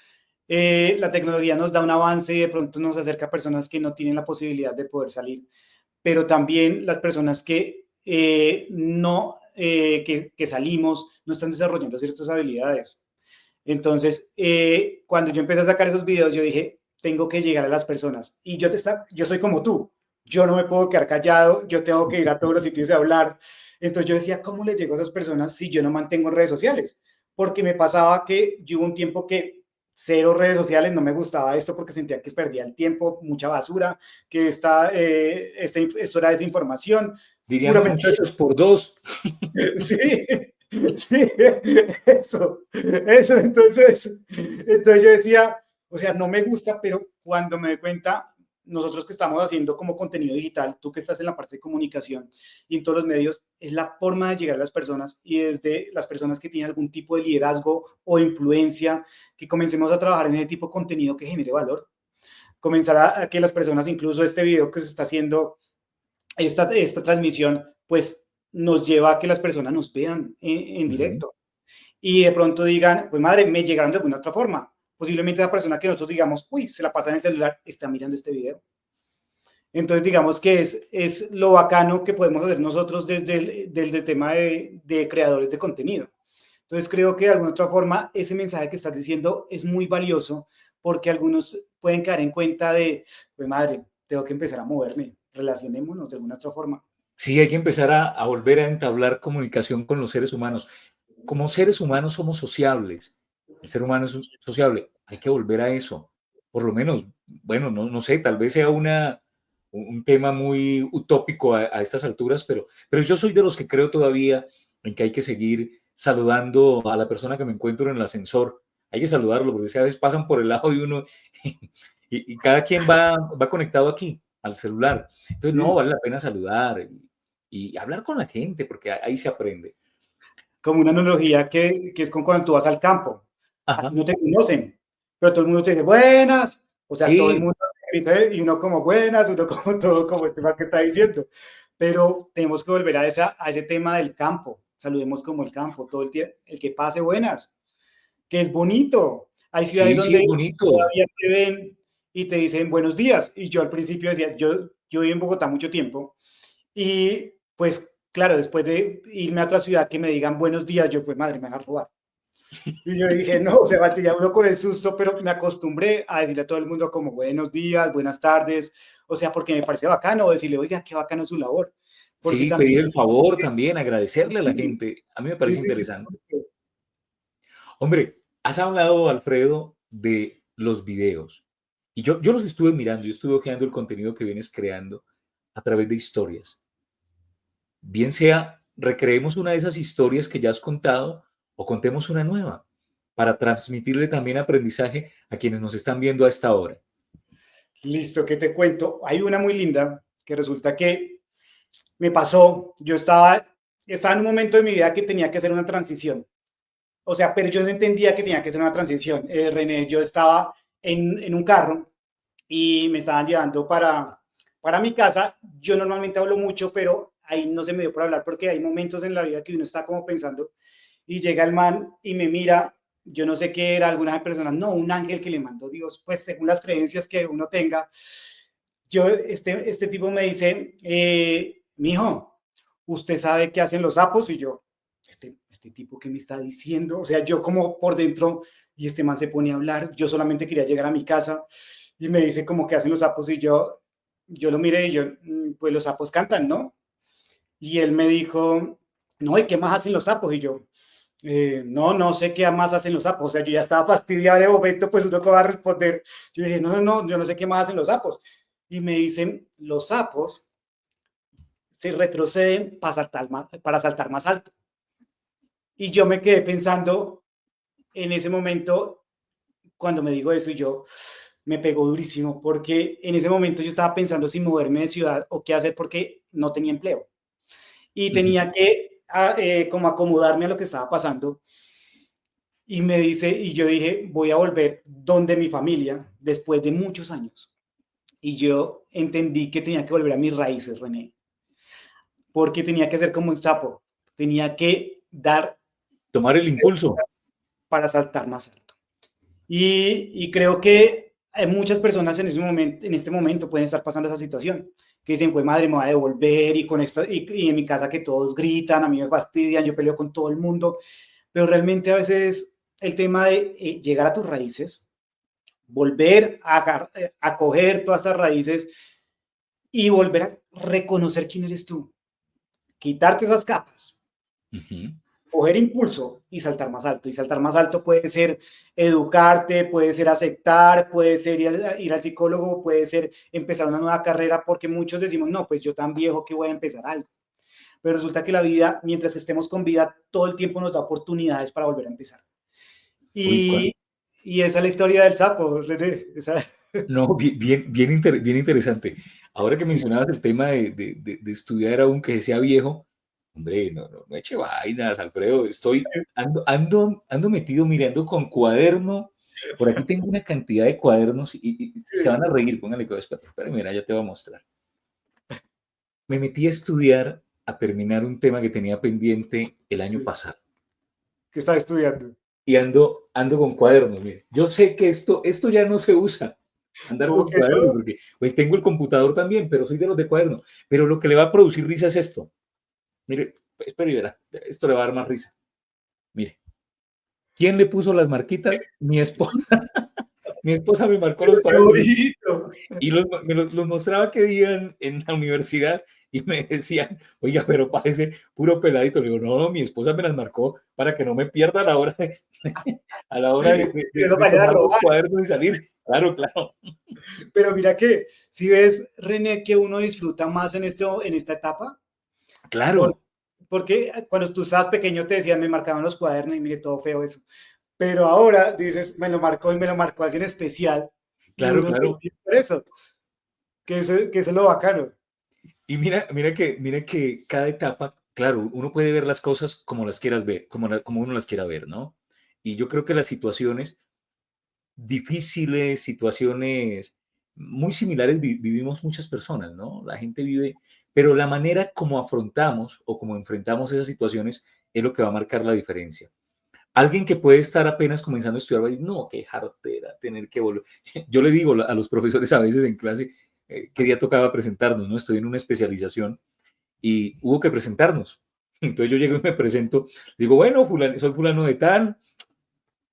La tecnología nos da un avance y de pronto nos acerca a personas que no tienen la posibilidad de poder salir, pero también las personas que no, que salimos, no están desarrollando ciertas habilidades. Entonces, cuando yo empecé a sacar esos videos, yo dije, tengo que llegar a las personas. Y yo soy como tú, yo no me puedo quedar callado, yo tengo que ir a todos los sitios a hablar. Entonces yo decía, ¿cómo le llego a esas personas si yo no mantengo redes sociales? Porque me pasaba que yo hubo un tiempo que cero redes sociales, no me gustaba esto porque sentía que perdía el tiempo, mucha basura, que esto era desinformación, Dirían pura los mentira. muchachos por dos. Sí, sí, eso, entonces yo decía, o sea, no me gusta, pero cuando me doy cuenta, nosotros que estamos haciendo como contenido digital, tú que estás en la parte de comunicación y en todos los medios, es la forma de llegar a las personas y desde las personas que tienen algún tipo de liderazgo o influencia, que comencemos a trabajar en ese tipo de contenido que genere valor, comenzar a que las personas, incluso este video que se está haciendo, esta transmisión, pues nos lleva a que las personas nos vean en Ujú. directo y de pronto digan, pues madre, me llegaron de alguna otra forma. Posiblemente esa persona que nosotros digamos, uy, se la pasa en el celular, está mirando este video. Entonces, digamos que es lo bacano que podemos hacer nosotros desde el tema de creadores de contenido. Entonces, creo que de alguna otra forma ese mensaje que estás diciendo es muy valioso porque algunos pueden caer en cuenta de, pues madre, tengo que empezar a moverme, relacionémonos de alguna otra forma. Sí, hay que empezar a volver a entablar comunicación con los seres humanos. Como seres humanos somos sociables. El ser humano es sociable. Hay que volver a eso. Por lo menos, bueno, no sé, tal vez sea un tema muy utópico a estas alturas, pero yo soy de los que creo todavía en que hay que seguir saludando a la persona que me encuentro en el ascensor. Hay que saludarlo, porque a veces pasan por el lado y uno, y cada quien va conectado aquí, al celular. Entonces, no, Sí. vale la pena saludar y hablar con la gente, porque ahí se aprende. Como una analogía que es como cuando tú vas al campo. A ti Ajá. no te conocen, pero todo el mundo te dice buenas. O sea, todo el Sí, mundo te grita y uno como buenas, uno como todo, como este man que está diciendo. Pero tenemos que volver a ese tema del campo. Saludemos como el campo, todo el que pase buenas, que es bonito. Hay ciudades sí, sí, donde es bonito. todavía te ven y te dicen buenos días. Y yo al principio decía, yo viví en Bogotá mucho tiempo y pues claro, después de irme a otra ciudad que me digan buenos días, yo pues madre, me dejas robar. Y yo dije, no, se va ya uno con el susto, pero me acostumbré a decirle a todo el mundo como buenos días, buenas tardes, o sea, porque me parece bacano decirle, oiga, qué bacano es su labor, porque Sí, también pedir el favor también, agradecerle a la sí, gente. A mí me sí, parece sí, sí, interesante. Hombre, has hablado, Alfredo, de los videos. Y yo los estuve mirando, yo estuve hojeando el contenido que vienes creando a través de historias. Bien sea, recreemos una de esas historias que ya has contado o contemos una nueva para transmitirle también aprendizaje a quienes nos están viendo a esta hora. Listo, ¿qué te cuento? Hay una muy linda que resulta que me pasó. Estaba en un momento de mi vida que tenía que hacer una transición. O sea, pero yo no entendía que tenía que hacer una transición. René, yo estaba en un carro y me estaban llevando para mi casa. Yo normalmente hablo mucho, pero ahí no se me dio por hablar porque hay momentos en la vida que uno está como pensando y llega el man y me mira. Yo no sé qué era, algunas personas, no, un ángel que le mandó Dios, pues según las creencias que uno tenga. Este tipo me dice, mijo, ¿usted sabe qué hacen los sapos? Y yo, este tipo que me está diciendo, o sea, yo como por dentro, y este man se pone a hablar, yo solamente quería llegar a mi casa y me dice como que hacen los sapos y yo lo miré y yo, pues los sapos cantan, ¿no? Y él me dijo, no, ¿y qué más hacen los sapos? Y yo, no, no sé qué más hacen los sapos. O sea, yo ya estaba fastidiado de momento, pues no va a responder. Yo dije, no, no, no, yo no sé qué más hacen los sapos. Y me dicen, los sapos se retroceden para saltar más alto. Y yo me quedé pensando en ese momento, cuando me dijo eso, y yo me pegó durísimo, porque en ese momento yo estaba pensando si moverme de ciudad o qué hacer porque no tenía empleo. Y Ujú. tenía que como acomodarme a lo que estaba pasando. Y me dice, y yo dije, voy a volver donde mi familia después de muchos años. Y yo entendí que tenía que volver a mis raíces, René, porque tenía que ser como un sapo, tenía que dar Tomar el impulso. para saltar más alto. Y creo que hay muchas personas en, ese momento, en este momento pueden estar pasando esa situación, que dicen, pues madre, me voy a devolver y, con esto, y en mi casa que todos gritan, a mí me fastidian, yo peleo con todo el mundo, pero realmente a veces el tema de llegar a tus raíces, volver a coger todas esas raíces y volver a reconocer quién eres tú, quitarte esas capas, Ujú. coger impulso y saltar más alto. Y saltar más alto puede ser educarte, puede ser aceptar, puede ser ir al psicólogo, puede ser empezar una nueva carrera, porque muchos decimos, no, pues yo tan viejo que voy a empezar algo. Pero resulta que la vida, mientras estemos con vida, todo el tiempo nos da oportunidades para volver a empezar. Uy, Y, y esa es la historia del sapo, René. Esa, no, bien interesante. Ahora que sí, mencionabas el tema de estudiar aún que sea viejo, hombre, no eche vainas, Alfredo. Ando metido mirando con cuaderno. Por aquí tengo una cantidad de cuadernos y se van sí. a reír. Pónganle cuidado, espera, mira, ya te voy a mostrar. Me metí a estudiar, a terminar un tema que tenía pendiente el año Sí. pasado. ¿Qué estás estudiando? Y ando con cuadernos, mire. Yo sé que esto ya no se usa, andar ¿Cómo con que cuadernos, no? porque pues tengo el computador también, pero soy de los de cuadernos. Pero lo que le va a producir risa es esto. Mire, espera y verá, esto le va a dar más risa. Mire, ¿quién le puso las marquitas? Mi esposa. Mi esposa me marcó Pero los qué cuadernos bonito. y los mostraba que día en la universidad y me decían, oiga, pero parece puro peladito. Le digo, no, mi esposa me las marcó para que no me pierda a la hora a la hora Que no de vayan a tomar los robar. cuadernos y salir. Claro, claro. Pero mira que, si ves, René, que uno disfruta más en esta etapa, por- Claro, porque cuando tú estabas pequeño te decían, me marcaban los cuadernos y mire, todo feo eso. Pero ahora dices, me lo marcó y me lo marcó alguien especial y claro, uno se claro. siente por eso, que eso es lo bacano. Y mira que cada etapa, claro, uno puede ver las cosas como las quieras ver, como uno las quiera ver, ¿no? Y yo creo que las situaciones difíciles, situaciones muy similares vivimos muchas personas, ¿no? La gente vive, pero la manera como afrontamos o como enfrentamos esas situaciones es lo que va a marcar la diferencia. Alguien que puede estar apenas comenzando a estudiar va a decir, no, qué jartera tener que volver. Yo le digo a los profesores a veces en clase, qué día tocaba presentarnos, ¿no? Estoy en una especialización y hubo que presentarnos. Entonces yo llego y me presento, digo, bueno, soy fulano de tal,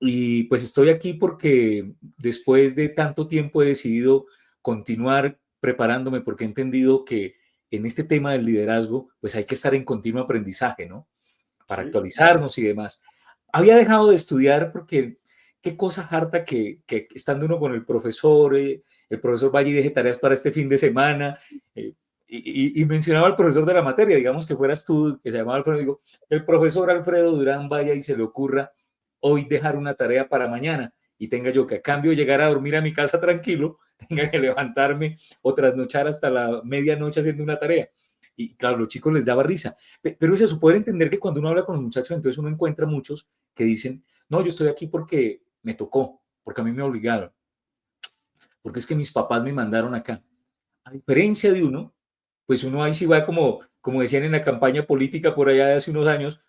y pues estoy aquí porque después de tanto tiempo he decidido continuar preparándome porque he entendido que en este tema del liderazgo, pues hay que estar en continuo aprendizaje, ¿no? Para Sí, actualizarnos y demás. Había dejado de estudiar porque qué cosa harta que estando uno con el profesor vaya y deje tareas para este fin de semana, eh, y mencionaba al profesor de la materia, digamos que fueras tú, que se llamaba Alfredo, digo, el profesor Alfredo Durán vaya y se le ocurra hoy dejar una tarea para mañana. y tenga yo que a cambio de llegar a dormir a mi casa tranquilo, tenga que levantarme o trasnochar hasta la medianoche haciendo una tarea. Y claro, a los chicos les daba risa. Pero es eso, poder entender que cuando uno habla con los muchachos, entonces uno encuentra muchos que dicen, no, yo estoy aquí porque me tocó, porque a mí me obligaron, porque es que mis papás me mandaron acá. A diferencia de uno, pues uno ahí sí va como decían en la campaña política por allá de hace unos años,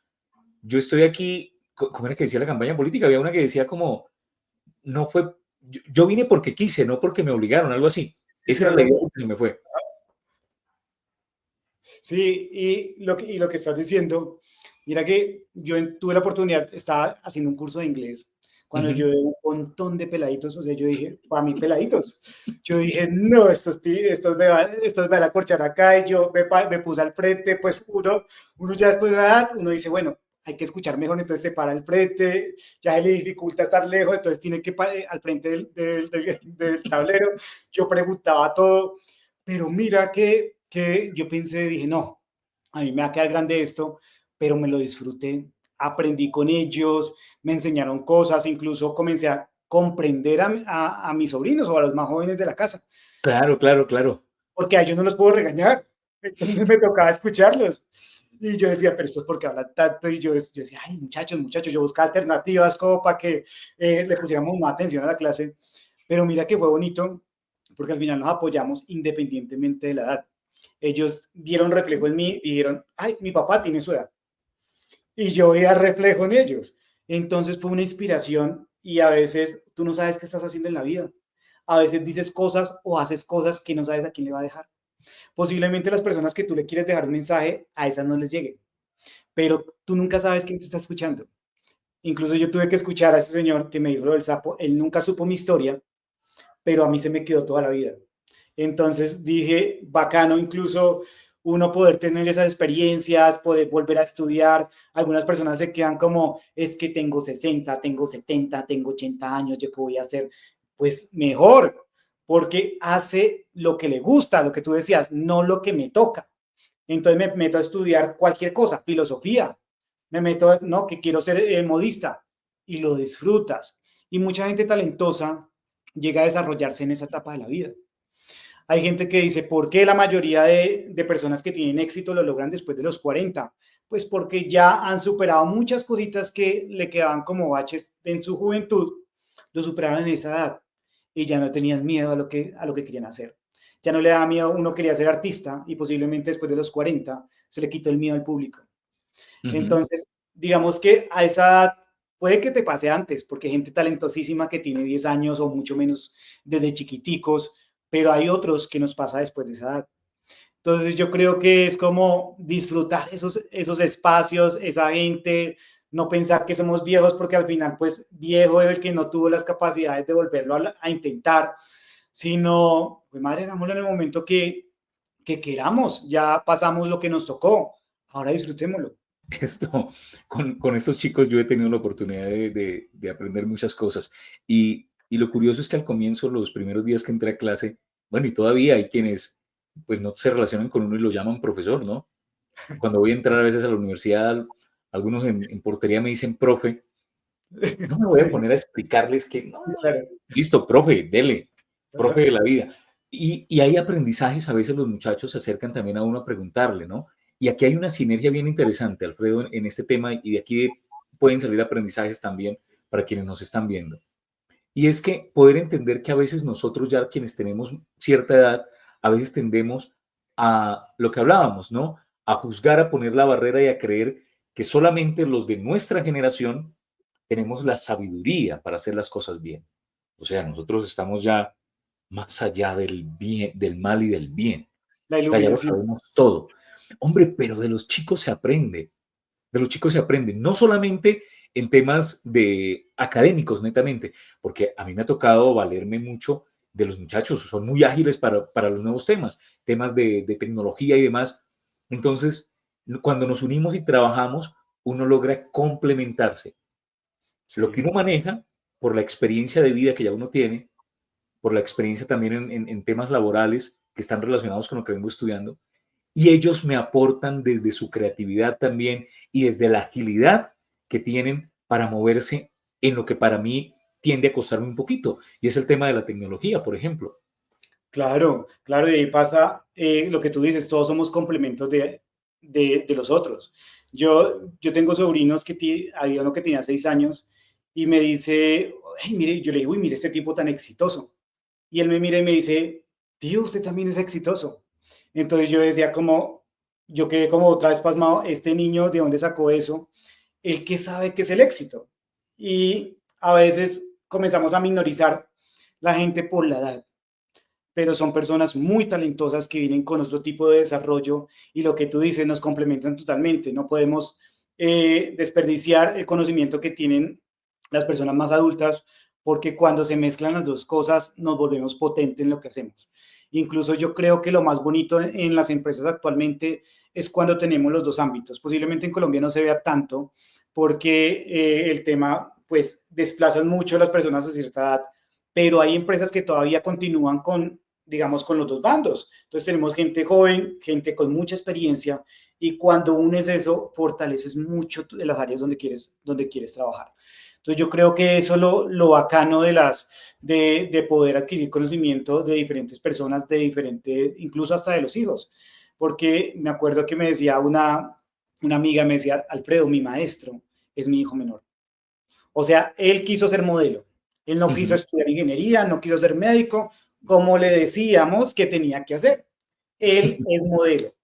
yo estoy aquí, ¿cómo era que decía la campaña política? Había una que decía como, no fue, yo vine porque quise, no porque me obligaron, algo así. Sí, sí, Esa era algo la idea así. que se me fue. Sí, y lo que estás diciendo, mira que tuve la oportunidad, estaba haciendo un curso de inglés, cuando Ujú. yo vi un montón de peladitos, o sea, yo dije, para mí peladitos, yo dije, no, estos me van a corchar acá, y yo me puse al frente, pues uno ya después de una edad, uno dice, bueno, hay que escuchar mejor, entonces se para al frente, ya se le dificulta estar lejos, entonces tiene que al frente del tablero, yo preguntaba todo, pero mira que yo pensé, dije, no, a mí me va a quedar grande esto, pero me lo disfruté, aprendí con ellos, me enseñaron cosas, incluso comencé a comprender a mis sobrinos o a los más jóvenes de la casa, Claro, claro, claro. porque a ellos no los puedo regañar, entonces me tocaba escucharlos. Y yo decía, pero esto es porque hablan tanto. Y yo decía, ay, muchachos, yo buscaba alternativas como para que le pusiéramos más atención a la clase. Pero mira que fue bonito, porque al final nos apoyamos independientemente de la edad. Ellos vieron reflejo en mí y dijeron, ay, mi papá tiene su edad. Y yo veía reflejo en ellos. Entonces fue una inspiración y a veces tú no sabes qué estás haciendo en la vida. A veces dices cosas o haces cosas que no sabes a quién le va a dejar. Posiblemente las personas que tú le quieres dejar un mensaje, a esas no les llegue, pero tú nunca sabes quién te está escuchando. Incluso yo tuve que escuchar a ese señor que me dijo lo del sapo, él nunca supo mi historia, pero a mí se me quedó toda la vida. Entonces dije, bacano incluso uno poder tener esas experiencias, poder volver a estudiar. Algunas personas se quedan como, es que tengo 60, tengo 70, tengo 80 años, ¿yo qué voy a hacer? Pues mejor, porque hace lo que le gusta, lo que tú decías, no lo que me toca. Entonces me meto a estudiar cualquier cosa, filosofía, me meto, no, que quiero ser modista y lo disfrutas. Y mucha gente talentosa llega a desarrollarse en esa etapa de la vida. Hay gente que dice, ¿por qué la mayoría de personas que tienen éxito lo logran después de los 40? Pues porque ya han superado muchas cositas que le quedaban como baches en su juventud, lo superaron en esa edad y ya no tenían miedo a lo que querían hacer. Ya no le da miedo, uno quería ser artista y posiblemente después de los 40 se le quitó el miedo al público. Ujú. Entonces, digamos que a esa edad puede que te pase antes, porque hay gente talentosísima que tiene 10 años o mucho menos desde chiquiticos, pero hay otros que nos pasa después de esa edad. Entonces yo creo que es como disfrutar esos espacios, esa gente, no pensar que somos viejos porque al final pues viejo es el que no tuvo las capacidades de volverlo a intentar, sino, pues madre, hagámoslo en el momento que queramos, ya pasamos lo que nos tocó, ahora disfrutémoslo. Esto, con estos chicos yo he tenido la oportunidad de aprender muchas cosas. Y lo curioso es que al comienzo, los primeros días que entré a clase, bueno, y todavía hay quienes pues no se relacionan con uno y lo llaman profesor, ¿no? Cuando voy a entrar a veces a la universidad, algunos en portería me dicen, profe, no me voy a Sí, sí, poner a explicarles que, no, sí, claro. listo, profe, dele, profe Ajá. de la vida. Y hay aprendizajes, a veces los muchachos se acercan también a uno a preguntarle, ¿no? Y aquí hay una sinergia bien interesante, Alfredo, en este tema, y de aquí pueden salir aprendizajes también para quienes nos están viendo. Y es que poder entender que a veces nosotros ya quienes tenemos cierta edad, a veces tendemos a lo que hablábamos, ¿no? A juzgar, a poner la barrera y a creer que solamente los de nuestra generación tenemos la sabiduría para hacer las cosas bien. O sea, nosotros estamos ya más allá del bien, del mal y del bien. La O sea, ya lo iluminación. sabemos todo. Hombre, pero de los chicos se aprende, de los chicos se aprende, no solamente en temas de académicos netamente, porque a mí me ha tocado valerme mucho de los muchachos, son muy ágiles para los nuevos temas, temas de tecnología y demás. Entonces, cuando nos unimos y trabajamos, uno logra complementarse. Lo que Sí, uno maneja por la experiencia de vida que ya uno tiene, por la experiencia también en temas laborales que están relacionados con lo que vengo estudiando, y ellos me aportan desde su creatividad también y desde la agilidad que tienen para moverse en lo que para mí tiende a costarme un poquito. Y es el tema de la tecnología, por ejemplo. Claro, claro, y ahí pasa lo que tú dices, todos somos complementos de los otros. Yo tengo sobrinos había uno que tenía 6 años y me dice, "Ay, mire", yo le digo, uy, mire este tipo tan exitoso. Y él me mira y me dice, tío, usted también es exitoso. Entonces yo decía como, yo quedé como otra vez pasmado, este niño, ¿de dónde sacó eso? El que sabe qué es el éxito. Y a veces comenzamos a minorizar la gente por la edad, pero son personas muy talentosas que vienen con otro tipo de desarrollo y lo que tú dices nos complementan totalmente. No podemos desperdiciar el conocimiento que tienen las personas más adultas porque cuando se mezclan las dos cosas nos volvemos potentes en lo que hacemos. Incluso yo creo que lo más bonito en las empresas actualmente es cuando tenemos los dos ámbitos. Posiblemente en Colombia no se vea tanto porque el tema pues desplazan mucho a las personas a cierta edad, pero hay empresas que todavía continúan con, digamos, con los dos bandos. Entonces tenemos gente joven, gente con mucha experiencia y cuando unes eso, fortaleces mucho de las áreas donde quieres trabajar. Entonces yo creo que eso es lo bacano de poder adquirir conocimiento de diferentes personas, de diferentes, incluso hasta de los hijos. Porque me acuerdo que me decía una amiga, me decía, Alfredo, mi maestro es mi hijo menor. O sea, él quiso ser modelo. Él no quiso Ujú. estudiar ingeniería, no quiso ser médico, como le decíamos que tenía que hacer. Él es modelo.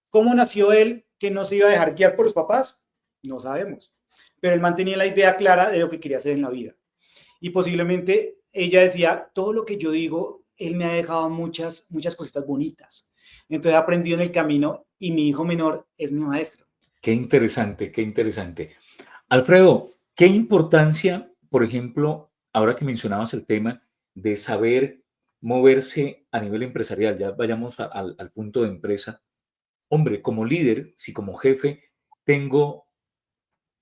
¿Cómo nació él que no se iba a dejar guiar por los papás? No sabemos. Pero él mantenía la idea clara de lo que quería hacer en la vida. Y posiblemente ella decía, todo lo que yo digo, él me ha dejado muchas, muchas cositas bonitas. Entonces he aprendido en el camino y mi hijo menor es mi maestro. Qué interesante, qué interesante. Alfredo, ¿qué importancia, por ejemplo, ahora que mencionabas el tema de saber moverse a nivel empresarial, ya vayamos al punto de empresa? Hombre, como líder, si como jefe tengo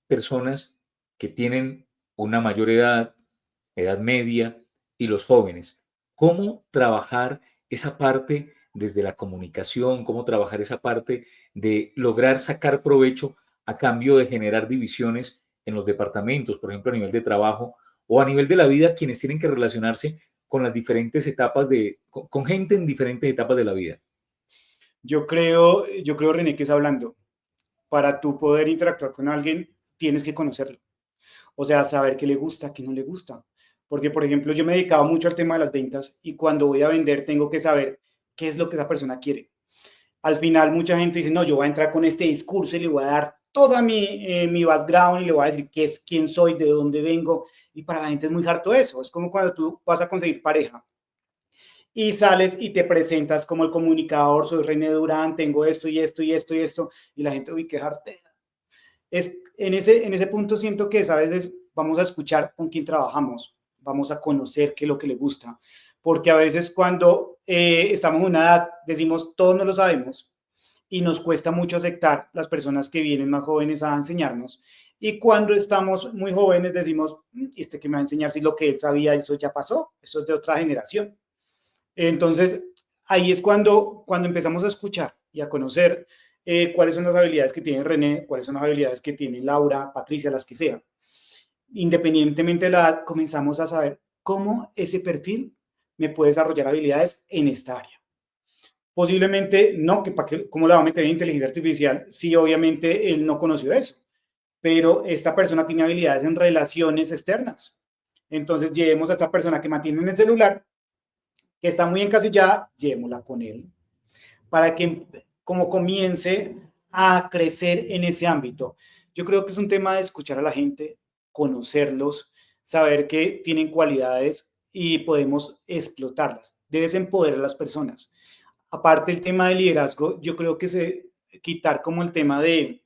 personas que tienen una mayor edad, edad media y los jóvenes, ¿cómo trabajar esa parte desde la comunicación? ¿Cómo trabajar esa parte de lograr sacar provecho a cambio de generar divisiones en los departamentos, por ejemplo, a nivel de trabajo o a nivel de la vida, quienes tienen que relacionarse con las diferentes etapas con gente en diferentes etapas de la vida? Yo creo, René, que es hablando. Para tú poder interactuar con alguien, tienes que conocerlo. O sea, saber qué le gusta, qué no le gusta. Porque, por ejemplo, yo me he dedicado mucho al tema de las ventas y cuando voy a vender tengo que saber qué es lo que esa persona quiere. Al final, mucha gente dice, no, yo voy a entrar con este discurso y le voy a dar toda mi background y le voy a decir qué es, quién soy, de dónde vengo. Y para la gente es muy harto eso. Es como cuando tú vas a conseguir pareja y sales y te presentas como el comunicador, soy René Durán, tengo esto y esto y esto y esto, y la gente, uy, qué harto. En ese punto siento que a veces vamos a escuchar con quién trabajamos, vamos a conocer qué es lo que le gusta, porque a veces cuando estamos en una edad decimos todos no lo sabemos y nos cuesta mucho aceptar las personas que vienen más jóvenes a enseñarnos y cuando estamos muy jóvenes decimos, ¿este que me va a enseñar si lo que él sabía eso ya pasó? Eso es de otra generación. Entonces, ahí es cuando empezamos a escuchar y a conocer cuáles son las habilidades que tiene René, cuáles son las habilidades que tiene Laura, Patricia, las que sean. Independientemente de la edad, comenzamos a saber cómo ese perfil me puede desarrollar habilidades en esta área. Posiblemente no, que para qué, cómo la va a meter en inteligencia artificial si obviamente él no conoció eso, pero esta persona tiene habilidades en relaciones externas. Entonces, llevemos a esta persona que mantiene en el celular, que está muy encasillada, llevémosla con él para que como comience a crecer en ese ámbito. Yo creo que es un tema de escuchar a la gente, conocerlos, saber que tienen cualidades y podemos explotarlas. Debes empoderar a las personas. Aparte el tema de liderazgo, yo creo que se quitar como el tema de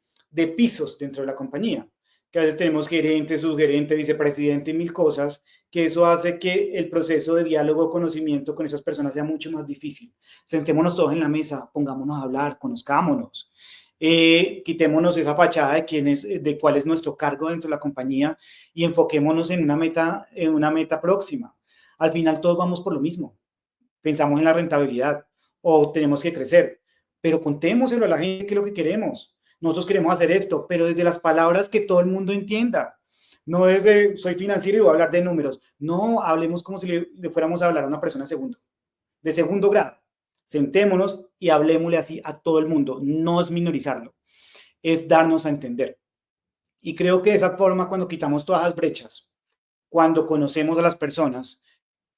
pisos dentro de la compañía, que a veces tenemos gerente, subgerente, vicepresidente y mil cosas, que eso hace que el proceso de diálogo, conocimiento con esas personas sea mucho más difícil. Sentémonos todos en la mesa, pongámonos a hablar, conozcámonos, quitémonos esa fachada de cuál es nuestro cargo dentro de la compañía y enfoquémonos en una meta próxima. Al final todos vamos por lo mismo, pensamos en la rentabilidad o tenemos que crecer, pero contémoselo a la gente que es lo que queremos. Nosotros queremos hacer esto, pero desde las palabras que todo el mundo entienda. No es de soy financiero y voy a hablar de números. No, hablemos como si le fuéramos a hablar a una persona de segundo grado. Sentémonos y hablemosle así a todo el mundo. No es minorizarlo, es darnos a entender. Y creo que de esa forma, cuando quitamos todas las brechas, cuando conocemos a las personas,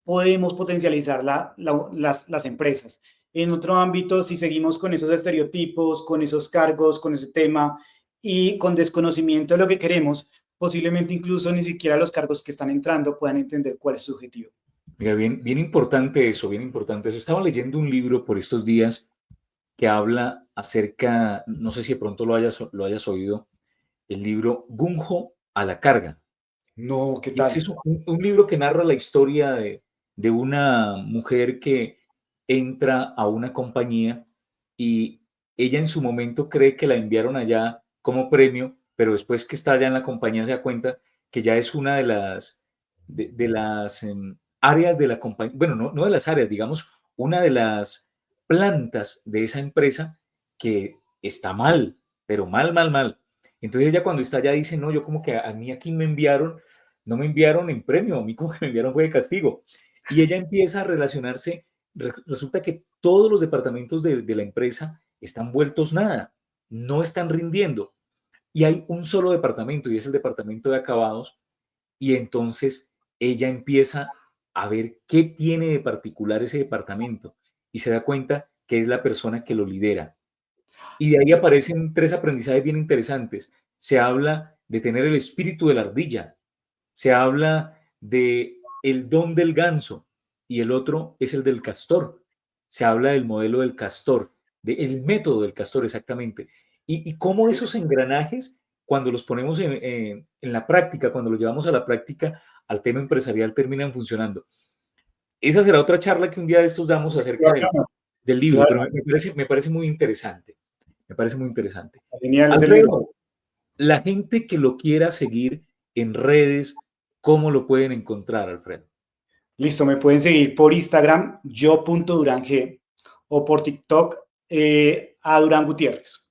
podemos potencializar las empresas. En otro ámbito, si seguimos con esos estereotipos, con esos cargos, con ese tema y con desconocimiento de lo que queremos, posiblemente incluso ni siquiera los cargos que están entrando puedan entender cuál es su objetivo. Mira, bien, bien importante eso, bien importante eso. Estaba leyendo un libro por estos días que habla acerca, no sé si de pronto lo hayas oído, el libro Gunjo a la carga. No, ¿qué Y ese tal? es un libro que narra la historia de una mujer que entra a una compañía y ella en su momento cree que la enviaron allá como premio, pero después que está allá en la compañía se da cuenta que ya es una de las áreas de la compañía, bueno, no de las áreas, digamos, una de las plantas de esa empresa que está mal, pero mal, mal, mal. Entonces ella cuando está allá dice, no, yo como que a mí aquí me enviaron, no me enviaron en premio, a mí como que me enviaron fue de castigo. Y ella empieza a relacionarse, resulta que todos los departamentos de la empresa están vueltos nada, no están rindiendo. Y hay un solo departamento y es el departamento de acabados. Y entonces ella empieza a ver qué tiene de particular ese departamento y se da cuenta que es la persona que lo lidera. Y de ahí aparecen tres aprendizajes bien interesantes. Se habla de tener el espíritu de la ardilla, se habla de el don del ganso y el otro es el del castor. Se habla del modelo del castor, del método del castor exactamente. Y cómo esos engranajes, cuando los ponemos en la práctica, cuando los llevamos a la práctica, al tema empresarial, terminan funcionando. Esa será otra charla que un día de estos damos acerca del libro, pero Claro, me parece muy interesante. Me parece muy interesante. genial ese libro. Alfredo, la gente que lo quiera seguir en redes, ¿cómo lo pueden encontrar, Alfredo? Listo, me pueden seguir por Instagram, yo.durang, o por TikTok, a Durán Gutiérrez.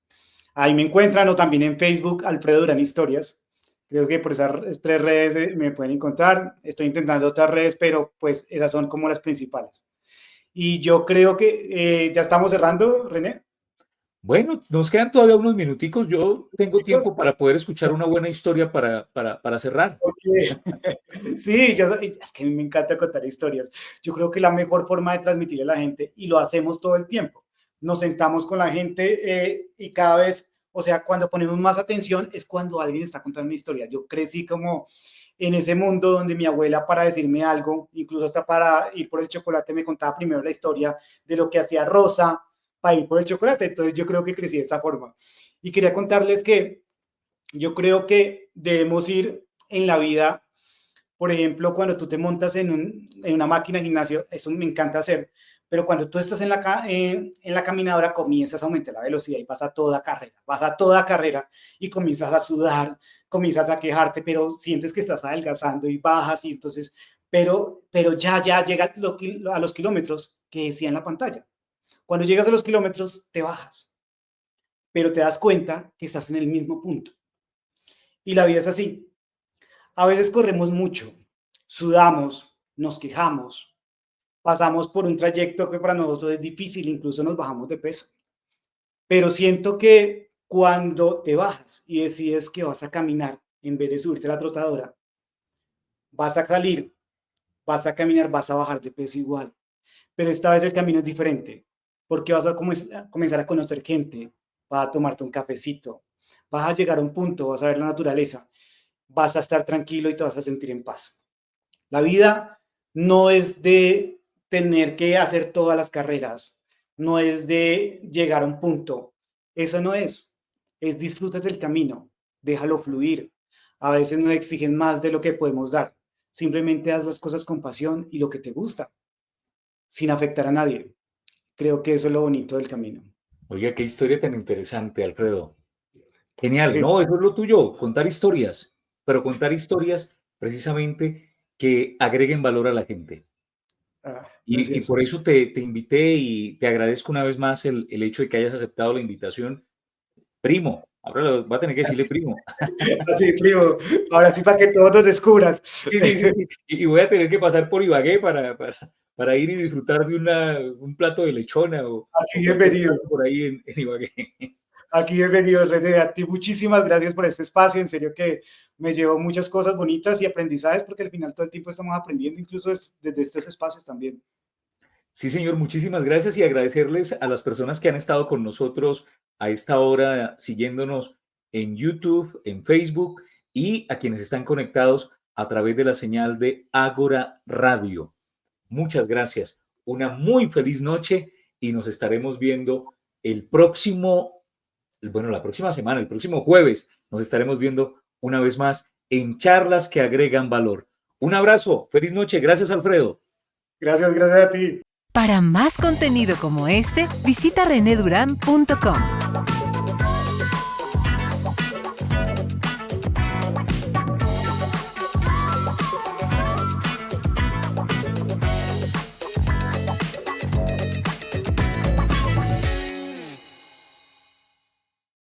Ahí me encuentran, o también en Facebook, Alfredo Durán Historias. Creo que por esas tres redes me pueden encontrar. Estoy intentando otras redes, pero pues esas son como las principales. Y yo creo que ya estamos cerrando, René. Bueno, nos quedan todavía unos minuticos. Yo tengo Chicos, tiempo para poder escuchar una buena historia para cerrar. porque sí, es que a mí me encanta contar historias. Yo creo que la mejor forma de transmitirle a la gente, y lo hacemos todo el tiempo, nos sentamos con la gente y cada vez, o sea, cuando ponemos más atención es cuando alguien está contando una historia. Yo crecí como en ese mundo donde mi abuela, para decirme algo, incluso hasta para ir por el chocolate, me contaba primero la historia de lo que hacía Rosa para ir por el chocolate. Entonces yo creo que crecí de esta forma. Y quería contarles que yo creo que debemos ir en la vida, por ejemplo, cuando tú te montas en una máquina de gimnasio, eso me encanta hacer, pero cuando tú estás en la caminadora comienzas a aumentar la velocidad y vas a toda carrera y comienzas a sudar, comienzas a quejarte, pero sientes que estás adelgazando y bajas y entonces, pero ya llega a los kilómetros que decía en la pantalla. Cuando llegas a los kilómetros te bajas, pero te das cuenta que estás en el mismo punto. Y la vida es así. A veces corremos mucho, sudamos, nos quejamos, pasamos por un trayecto que para nosotros es difícil, incluso nos bajamos de peso. Pero siento que cuando te bajas y decides que vas a caminar en vez de subirte a la trotadora, vas a salir, vas a caminar, vas a bajar de peso igual. Pero esta vez el camino es diferente, porque vas a comenzar a conocer gente, vas a tomarte un cafecito, vas a llegar a un punto, vas a ver la naturaleza, vas a estar tranquilo y te vas a sentir en paz. La vida no es de tener que hacer todas las carreras, no es de llegar a un punto, eso no es disfrutar del camino, déjalo fluir. A veces no exigen más de lo que podemos dar, simplemente haz las cosas con pasión y lo que te gusta, sin afectar a nadie. Creo que eso es lo bonito del camino. Oiga, qué historia tan interesante, Alfredo. Genial. No, eso es lo tuyo, contar historias, pero contar historias precisamente que agreguen valor a la gente. Y Gracias. por eso te invité y te agradezco una vez más el hecho de que hayas aceptado la invitación. Primo, ahora va a tener que decirle Así, primo. así, primo. Ahora sí, para que todos nos descubran. Sí, sí, sí, sí. Y voy a tener que pasar por Ibagué para ir y disfrutar de un plato de lechona Aquí o cualquier bienvenido. plato por ahí en Ibagué. Aquí bienvenido, René. A ti muchísimas gracias por este espacio. En serio que me llevó muchas cosas bonitas y aprendizajes, porque al final todo el tiempo estamos aprendiendo, incluso desde estos espacios también. Sí, señor, muchísimas gracias y agradecerles a las personas que han estado con nosotros a esta hora siguiéndonos en YouTube, en Facebook y a quienes están conectados a través de la señal de Ágora Radio. Muchas gracias. Una muy feliz noche y nos estaremos viendo el próximo, bueno, la próxima semana, el próximo jueves, nos estaremos viendo una vez más en charlas que agregan valor. Un abrazo, feliz noche, gracias Alfredo. Gracias, gracias a ti. Para más contenido como este, visita reneduran.com.